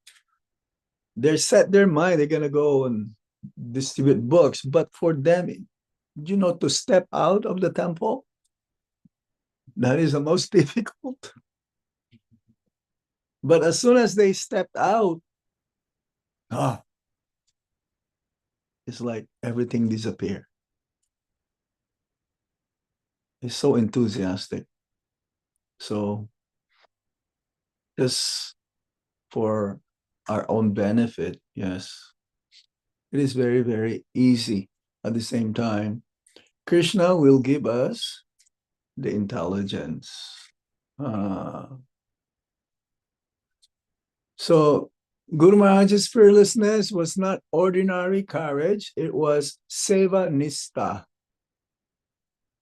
they're set their mind, they're gonna go and distribute books, but for them, to step out of the temple, that is the most difficult. But as soon as they stepped out, it's like everything disappeared. It's so enthusiastic. So just for our own benefit, yes, it is very, very easy. At the same time, Krishna will give us the intelligence. So Guru Maharaj's fearlessness was not ordinary courage, it was seva nista.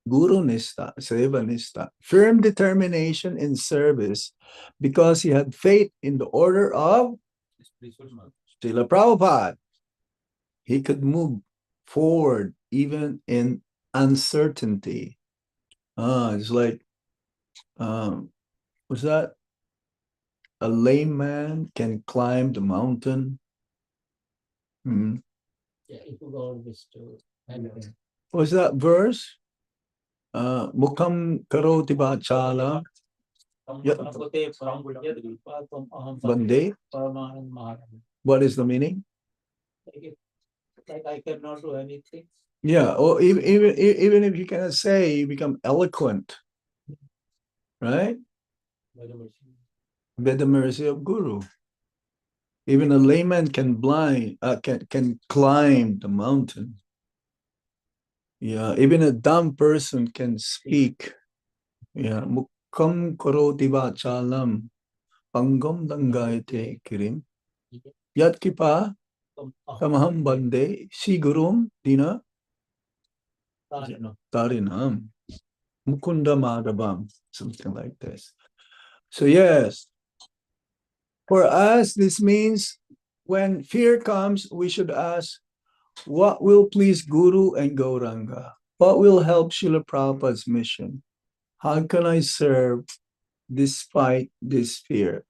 Guru nista, seva nista, firm determination in service because he had faith in the order of Srila Prabhupada. He could move forward even in uncertainty. It's like, was that a lame man can climb the mountain? Yeah, if you go on this to Was that verse? Mukham karoti vachala bande. What is the meaning? Like I cannot do anything. Yeah, or even if you cannot say, you become eloquent, right? By the mercy of Guru. Even a layman can climb the mountain. Yeah, even a dumb person can speak. Yeah, mukham karoti vachalam pangam dangayate kirim yat kipa tamaham bande si gurum dina tarinam mukunda madhavam, something like this. So yes, for us, this means when fear comes, we should ask, what will please Guru and Gauranga? What will help Srila Prabhupada's mission? How can I serve despite this fear?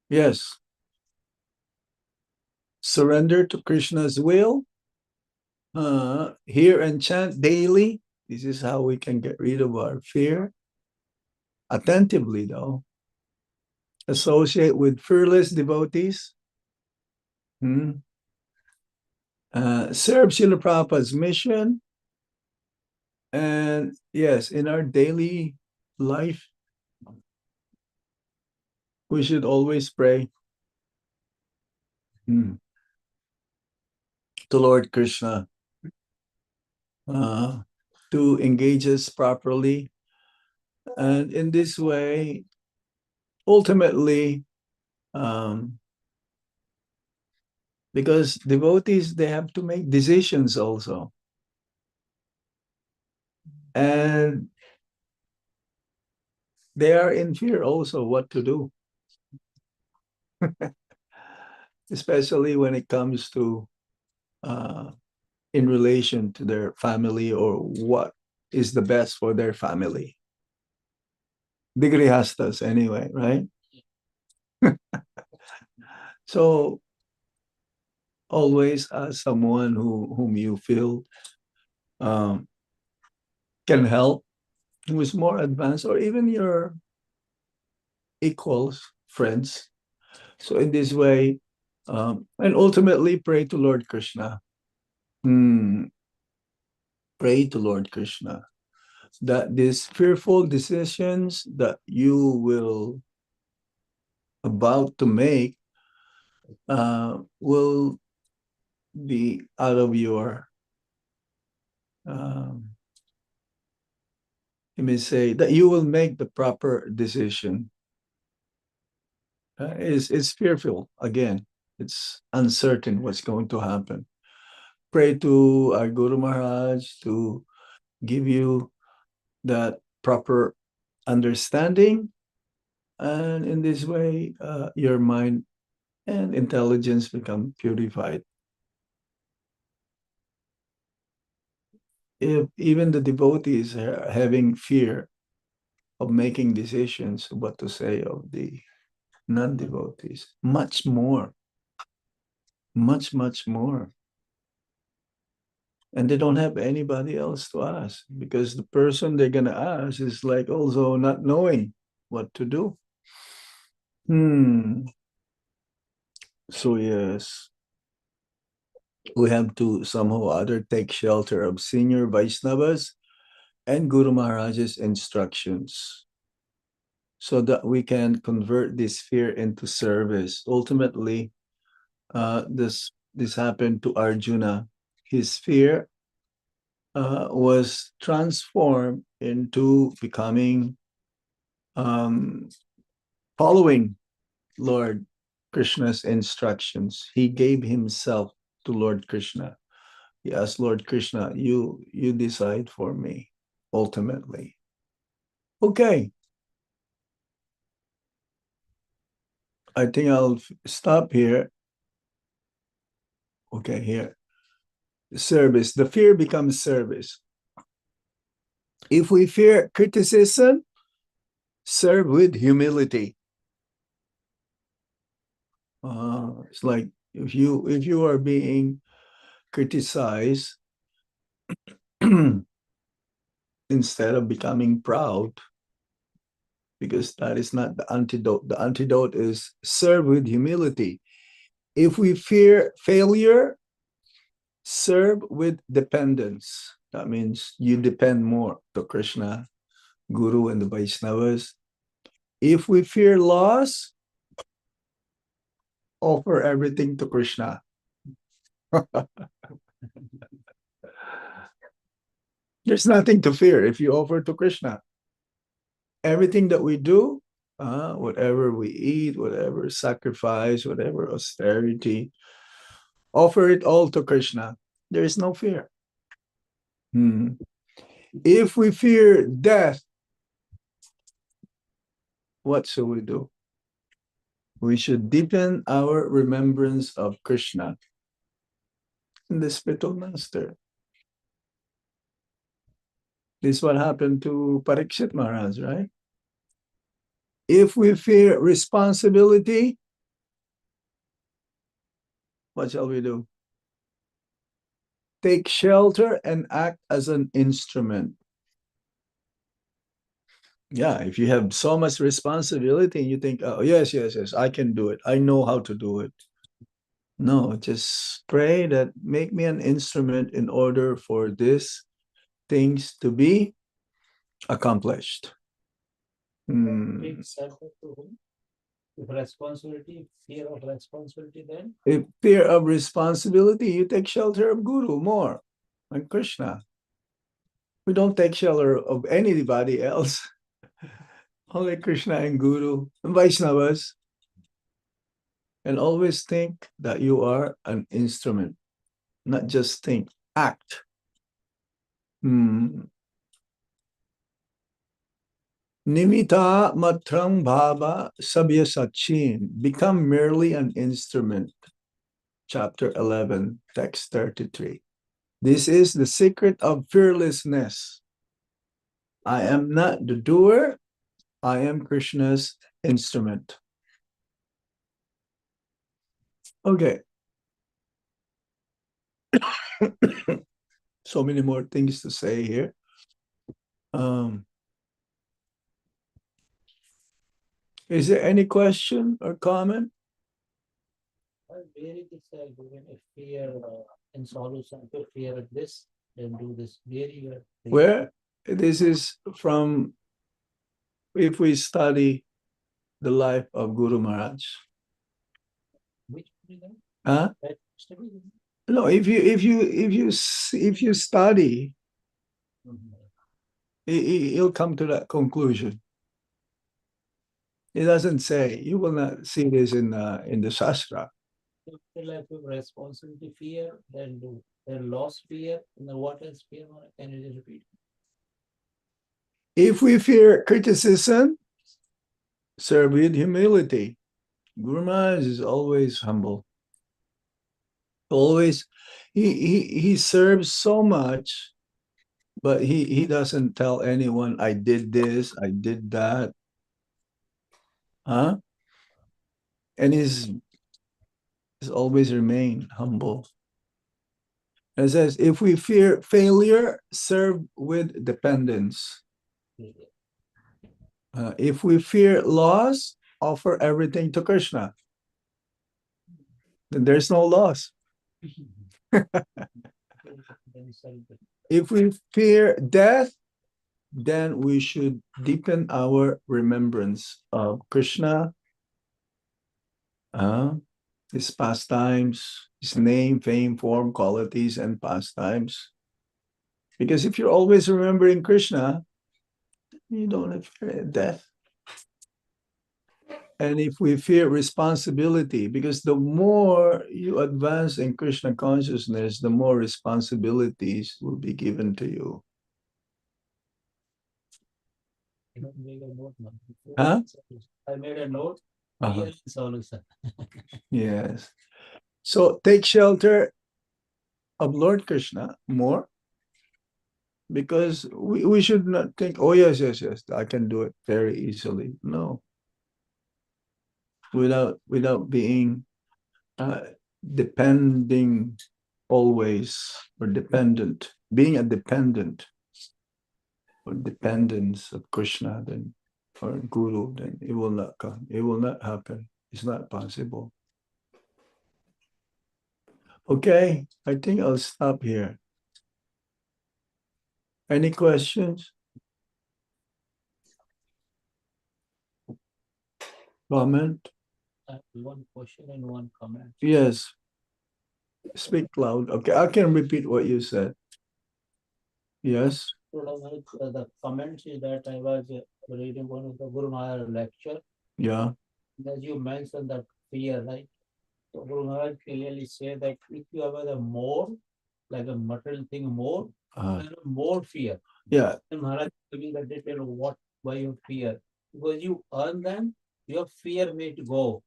Yes. Surrender to Krishna's will. Hear and chant daily. This is how we can get rid of our fear. Attentively, though. Associate with fearless devotees. Serve Srila Prabhupada's mission. And yes, in our daily life, we should always pray to Lord Krishna to engage us properly. And in this way, ultimately, because devotees, they have to make decisions also. And they are in fear also what to do. Especially when it comes to in relation to their family or what is the best for their family. The grihastas anyway, right? So always ask someone whom you feel can help, who is more advanced, or even your equals, friends, So in this way, and ultimately pray to Lord Krishna. Pray to Lord Krishna that these fearful decisions that you will about to make will be out of your you may say that you will make the proper decision. It's fearful again. It's uncertain what's going to happen. Pray to our Guru Maharaj to give you that proper understanding, and in this way, your mind and intelligence become purified. If even the devotees are having fear of making decisions, what to say of the non-devotees, much more, much more. And they don't have anybody else to ask, because the person they're gonna ask is like also not knowing what to do. So yes, we have to somehow or other take shelter of senior Vaishnavas and Guru Maharaj's instructions, so that we can convert this fear into service. Ultimately, this happened to Arjuna. His fear was transformed into becoming following Lord Krishna's instructions. He gave himself to Lord Krishna. He asked Lord Krishna, you decide for me, ultimately. Okay. I think I'll stop here. Okay, here. Service. The fear becomes service. If we fear criticism, serve with humility. It's like if you are being criticized, instead of becoming proud, because that is not the antidote. The antidote is serve with humility. If we fear failure, serve with dependence. That means you depend more to Krishna, Guru, and the Vaishnavas. If we fear loss, offer everything to Krishna. There's nothing to fear if you offer to Krishna. Everything that we do, whatever we eat, whatever sacrifice, whatever austerity, offer it all to Krishna. There is no fear. If we fear death, what should we do? We should deepen our remembrance of Krishna in the spiritual master. This is what happened to Parikshit Maharaj, right? If we fear responsibility, what shall we do? Take shelter and act as an instrument. Yeah, if you have so much responsibility and you think, oh, yes, I can do it. I know how to do it. No, just pray that make me an instrument in order for these things to be accomplished. Take shelter to whom? If responsibility, fear of responsibility, then If fear of responsibility, you take shelter of Guru more and Krishna. We don't take shelter of anybody else. Only Krishna and Guru and Vaishnavas. And always think that you are an instrument. Not just think, act. Nimita matram bhava sabya sachin. Become merely an instrument. Chapter 11, text 33. This is the secret of fearlessness. I am not the doer. I am Krishna's instrument. Okay. So many more things to say here. Is there any question or comment? Where it is given a fear in solution to fear of this, then do this. Where you are. Where this is from, if we study the life of Guru Maharaj. Which freedom? Huh? That study. No, if you study, he'll come to that conclusion. He doesn't say, you will not see this in the Shastra. If the life of responsibility, fear, then do. Then loss, fear, and then what else fear? Can you just repeat? If we fear criticism, serve with humility. Guru Maharaj is always humble. Always, he serves so much, but he doesn't tell anyone, I did this, I did that. Huh? And he's always remain humble. And it says, if we fear failure, serve with dependence. If we fear loss, offer everything to Krishna. Then there's no loss. Then self- If we fear death, then we should deepen our remembrance of Krishna, his pastimes, his name, fame, form, qualities, and pastimes. Because if you're always remembering Krishna, you don't have fear death. And if we fear responsibility, because the more you advance in Krishna consciousness, the more responsibilities will be given to you. I don't make a note now. Huh? I made a note. Uh-huh. Fear is solution. Yes. So take shelter of Lord Krishna more, because we should not think, oh, yes, I can do it very easily. No. Without being depending always, or dependent, being a dependent or dependence of Krishna, then, or Guru, then it will not come. It will not happen. It's not possible. Okay, I think I'll stop here. Any questions? Comment? One question and one comment. Yes. Speak loud. Okay, I can repeat what you said. Yes. So, the comments is that I was reading one of the Guru Maharaj lecture. Yeah. As you mentioned that fear, right? So Guru Maharaj clearly said that if you have a more, like a material thing more, then more fear. Yeah. And Maharaj giving the detail of what, why you fear. Because you earn them, your fear may go.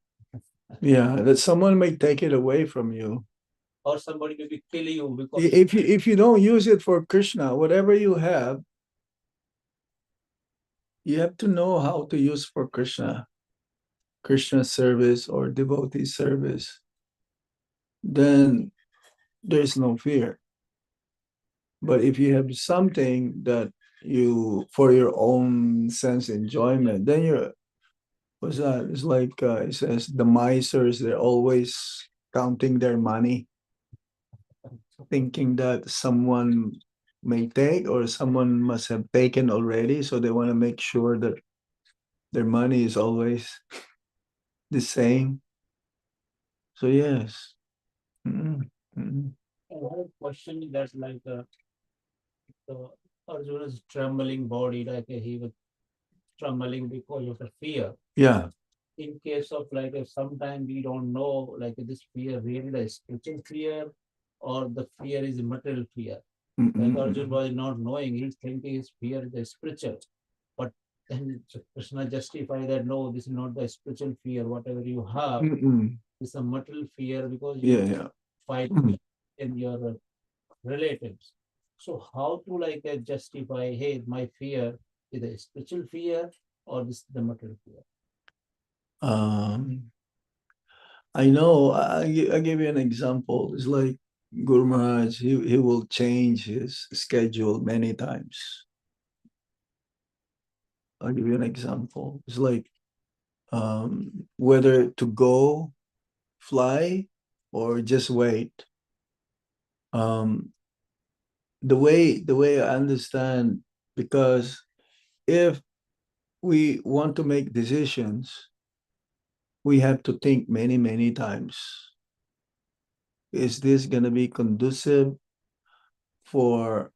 Yeah. That someone may take it away from you. Or somebody may be killing you because If you don't use it for Krishna, whatever you have to know how to use for Krishna service or devotee service. Then there's no fear. But if you have something that you, for your own sense enjoyment, then you're, what's that? It's like it says the misers, they're always counting their money, thinking that someone may take or someone must have taken already. So they want to make sure that their money is always the same. So yes. one question that's like the Arjuna's trembling body, like he was trembling because of the fear. Yeah. In case of like if sometime we don't know like this fear really the spiritual fear or the fear is material fear. Like Arjuna was not knowing, he's thinking his fear is the spiritual. But then Krishna justify that no, this is not the spiritual fear, whatever you have, it's a material fear because you fight in your relatives. So how to like justify, hey, my fear is a spiritual fear or this the material fear? I know. I give you an example. It's like Guru Maharaj, he will change his schedule many times. I'll give you an example. It's like whether to go fly or just wait. The way I understand, because if we want to make decisions, we have to think many times. Is this going to be conducive for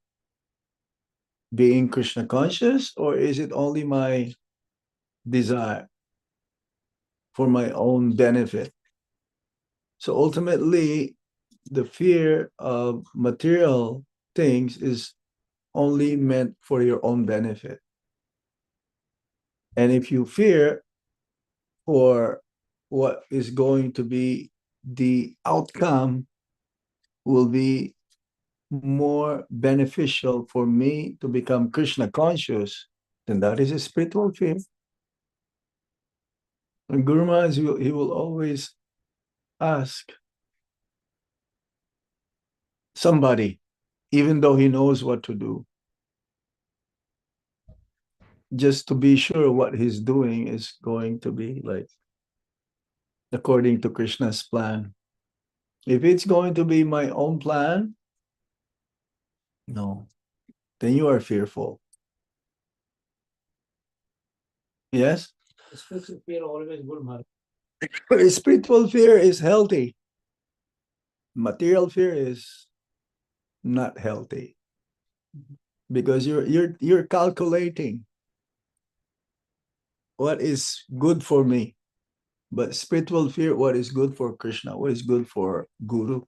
being Krishna conscious, or is it only my desire for my own benefit? So ultimately, the fear of material things is only meant for your own benefit. And if you fear for what is going to be the outcome will be more beneficial for me to become Krishna conscious, then that is a spiritual fear. And Guru Maharaj, he will always ask somebody, even though he knows what to do, just to be sure what he's doing is going to be like according to Krishna's plan. If it's going to be my own plan, no, then you are fearful. Yes? Spiritual fear always good, Maharaj. Spiritual fear is healthy. Material fear is not healthy because you're calculating what is good for me. But spiritual fear, what is good for Krishna, what is good for Guru,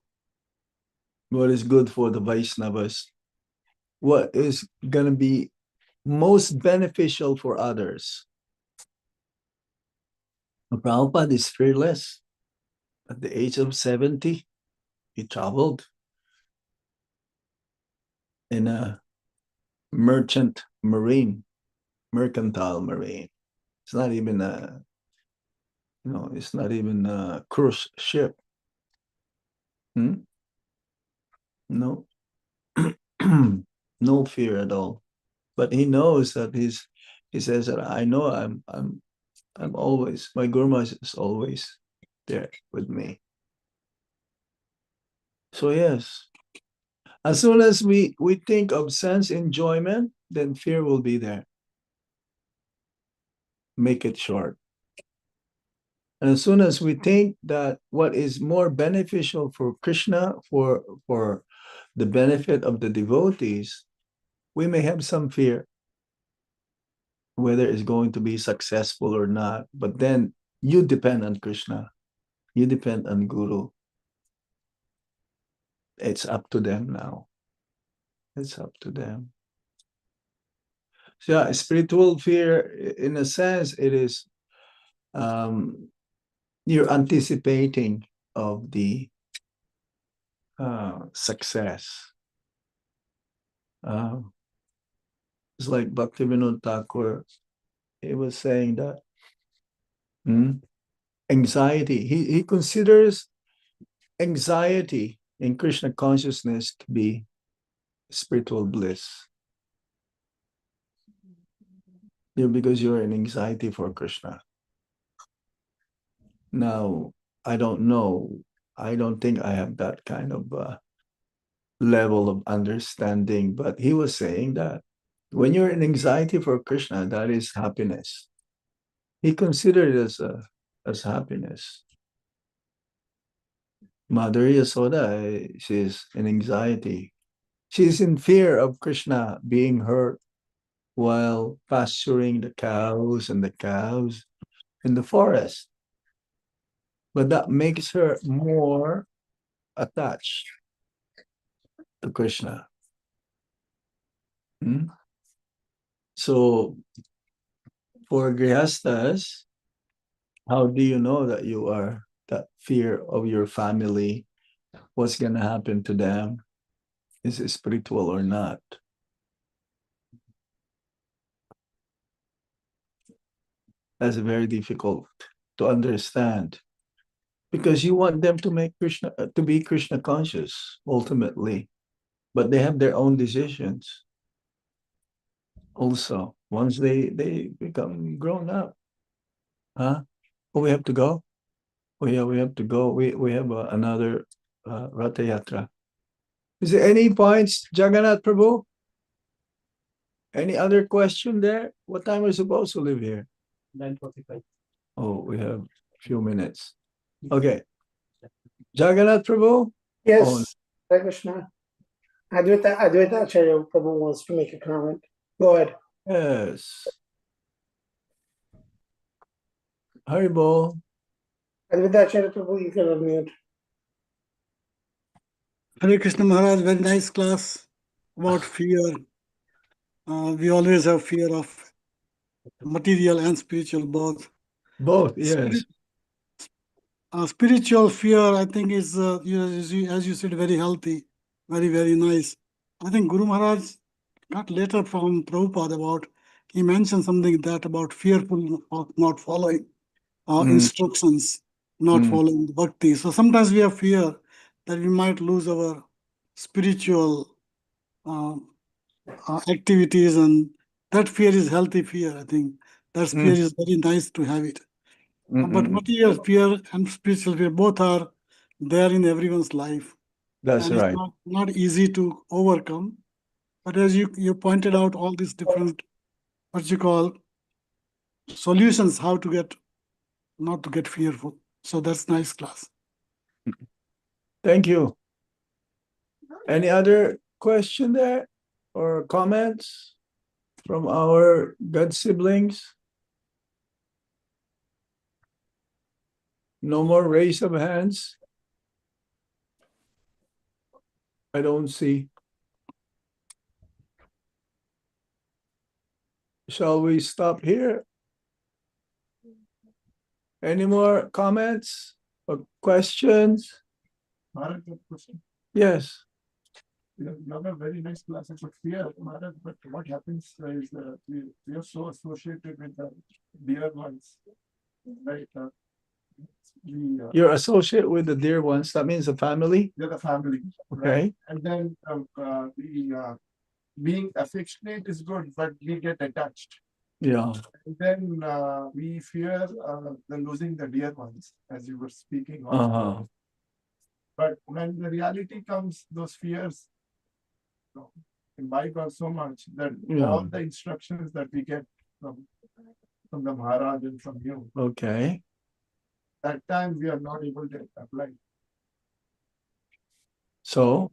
what is good for the Vaishnavas, what is going to be most beneficial for others. Prabhupada is fearless. At the age of 70, he traveled in a mercantile marine. It's not even a, it's not even a cruise ship. No, no fear at all. But he knows that he says that I know I'm always, my Guru Maharaj is always there with me. So yes, as soon as we think of sense enjoyment, then fear will be there. Make it short. And as soon as we think that what is more beneficial for Krishna, for the benefit of the devotees, we may have some fear whether it's going to be successful or not. But then you depend on Krishna. You depend on Guru. It's up to them now. It's up to them. So yeah, spiritual fear, in a sense, it is you're anticipating of the success. It's like Bhaktivinoda Thakur, he was saying that anxiety, he considers anxiety in Krishna consciousness to be spiritual bliss. Because you're in anxiety for Krishna. Now, I don't know. I don't think I have that kind of level of understanding, but he was saying that when you're in anxiety for Krishna, that is happiness. He considered it as happiness. Madhuri Yasoda, she's in anxiety. She's in fear of Krishna being hurt while pasturing the cows in the forest. But that makes her more attached to Krishna. So for Grihastas, how do you know that you are that fear of your family? What's going to happen to them? Is it spiritual or not? That's very difficult to understand because you want them to make Krishna to be Krishna conscious ultimately, but they have their own decisions. Also, once they become grown up, huh? Oh, we have to go. Oh yeah, we have to go. We have another Ratha Yatra. Is there any points, Jagannath Prabhu? Any other question there? What time are we supposed to leave here? 9:45. Oh, we have a few minutes. Okay. Jagannath Prabhu? Yes, Hare Krishna. Advaita Acharya Prabhu wants to make a comment. Go ahead. Yes. Haribol. Advaita Acharya Prabhu, you can unmute. Hare Krishna Maharaj, very nice class about fear. We always have fear of material and spiritual both. Both, yes. Spiritual fear, I think, is, as you said, very healthy, very, very nice. I think Guru Maharaj got letter from Prabhupada about, he mentioned something that about fearful of not following instructions, not following the bhakti. So sometimes we have fear that we might lose our spiritual activities, and that fear is healthy fear. I think that fear is very nice to have it. But material fear and spiritual fear both are there in everyone's life. That's and right. It's not easy to overcome. But as you pointed out, all these different, what you call, solutions, how to get, not to get fearful. So that's nice class. Thank you. Any other question there or comments from our God siblings? No more raise of hands? I don't see. Shall we stop here? Any more comments or questions? Maharaj, good question. Yes. You have a very nice class about fear, Maharaj, but what happens is we are so associated with the dear ones, right? You're associated with the dear ones. That means the family. They're the family. Okay. Right? And then being affectionate is good, but we get attached. Yeah. And then we fear the losing the dear ones, as you were speaking of. Uh-huh. But when the reality comes, those fears imbibe us so much that all the instructions that we get from the Maharaj and from you, Okay. that time we are not able to apply. So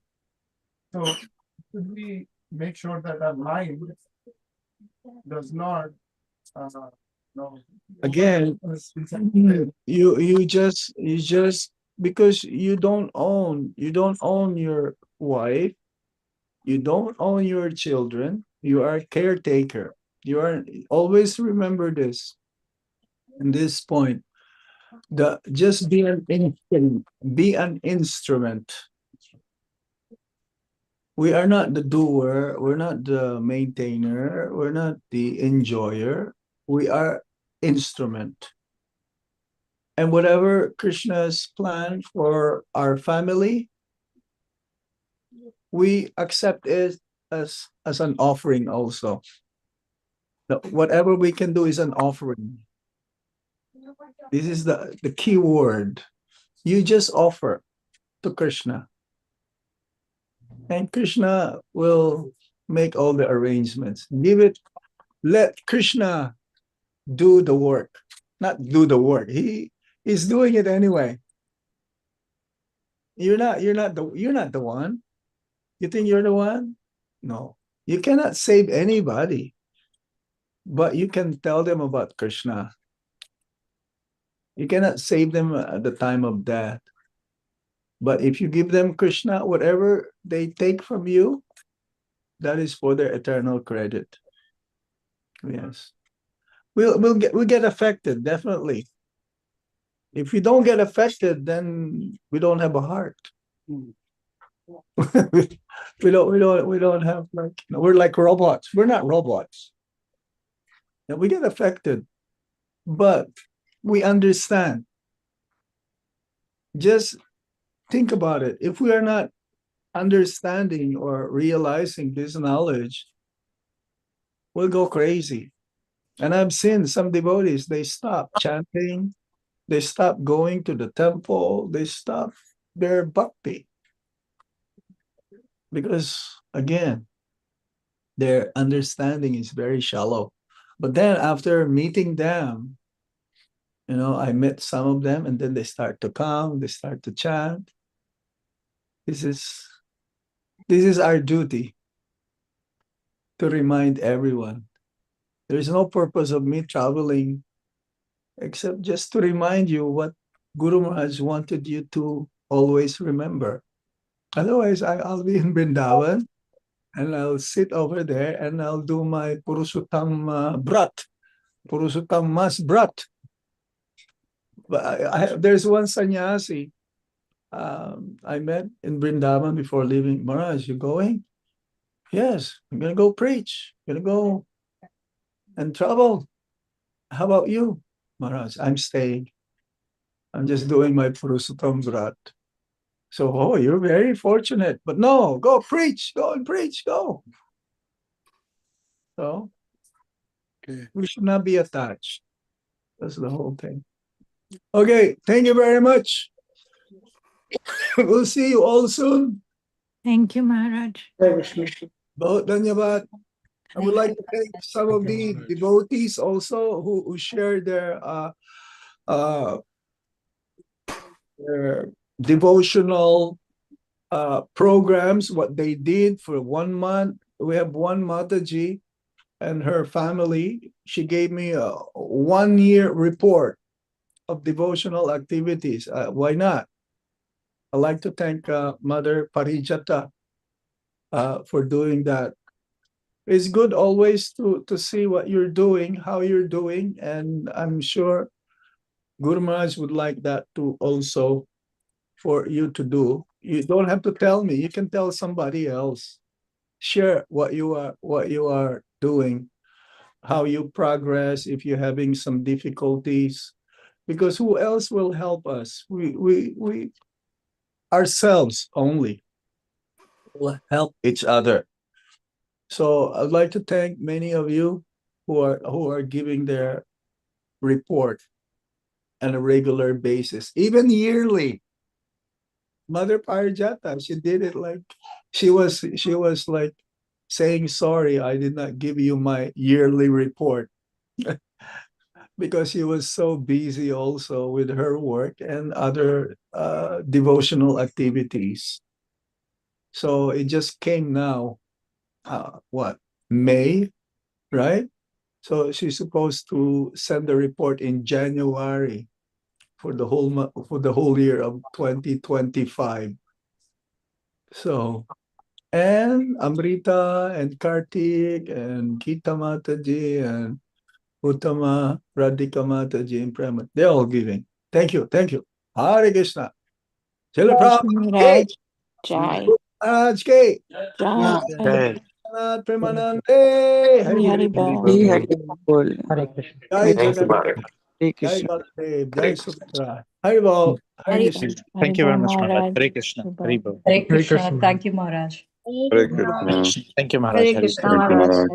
Should we make sure that our mind does not again, you just because you don't own your wife, you don't own your children, you are a caretaker. You are always remember this. In this point, just be an instrument. We are not the doer, we're not the maintainer, we're not the enjoyer. We are instrument. And whatever Krishna's plan for our family, we accept it as an offering also. Whatever we can do is an offering. This is the key word. You just offer to Krishna. And Krishna will make all the arrangements. Let Krishna do the work. Not do the work. He is doing it anyway. You're not the one. You think you're the one? No. You cannot save anybody. But you can tell them about Krishna. You cannot save them at the time of death. But if you give them Krishna, whatever they take from you, that is for their eternal credit. Yes. We'll get affected, definitely. If we don't get affected, then we don't have a heart. we don't have we're like robots. We're not robots. And we get affected, but we understand. Just think about it. If we are not understanding or realizing this knowledge, we'll go crazy. And I've seen some devotees, they stop chanting, They stop going to the temple. They stop their bhakti. Because again, their understanding is very shallow. But then after meeting them, I met some of them, and then they start to come, they start to chant. This is our duty to remind everyone. There is no purpose of me traveling except just to remind you what Guru Maharaj wanted you to always remember. Otherwise, I'll be in Vrindavan and I'll sit over there and I'll do my Purushottam Brat, Purushottam Mas Brat. But there's one sannyasi I met in Vrindavan before leaving. Maharaj, you going? Yes, I'm going to go preach. I'm going to go and travel. How about you? Maharaj, I'm staying. I'm just doing my Purushottam Brat. So, you're very fortunate. But no, go preach. Go and preach. Go. So, we should not be attached. That's the whole thing. Okay, thank you very much. We'll see you all soon. Thank you, Maharaj. Hare Krishna. Bahut dhanyavad. I would like to thank some of the devotees also who shared their devotional programs, what they did for 1 month. We have one Mataji and her family. She gave me a 1-year report of devotional activities. Why not? I'd like to thank Mother Parijata for doing that. It's good always to see what you're doing, how you're doing, and I'm sure Guru Maharaj would like that too also for you to do. You don't have to tell me, you can tell somebody else. Share what you are doing, how you progress if you're having some difficulties, because who else will help us? We ourselves only will help each other. So I'd like to thank many of you who are giving their report on a regular basis, even yearly. Mother Parijata, she did it like she was like saying, sorry, I did not give you my yearly report. Because she was so busy also with her work and other devotional activities. So it just came now, May, right? So she's supposed to send the report in January for the whole year of 2025. So, and Amrita and Kartik and Gita Mataji and Uttama, Radhika Mataji and Prema, they're all giving. Thank you. Hare Krishna. Chalo Prabhupada. Jai. Maharaj Ki. Jai. Premanande. Hari Bol. Hare Krishna. Jai Thank you. Jagannath. Hare Jai Krishna. Baladev. Jai Subhadra. Hari Bol. Hari Krishna. Thank you very much, Maharaj. Hare Krishna. Hare Bol. Hare Krishna. Thank you, Maharaj. Hare Krishna. Thank you, Maharaj. Hare Hare Krishna, Thank you, Maharaj. Maharaj.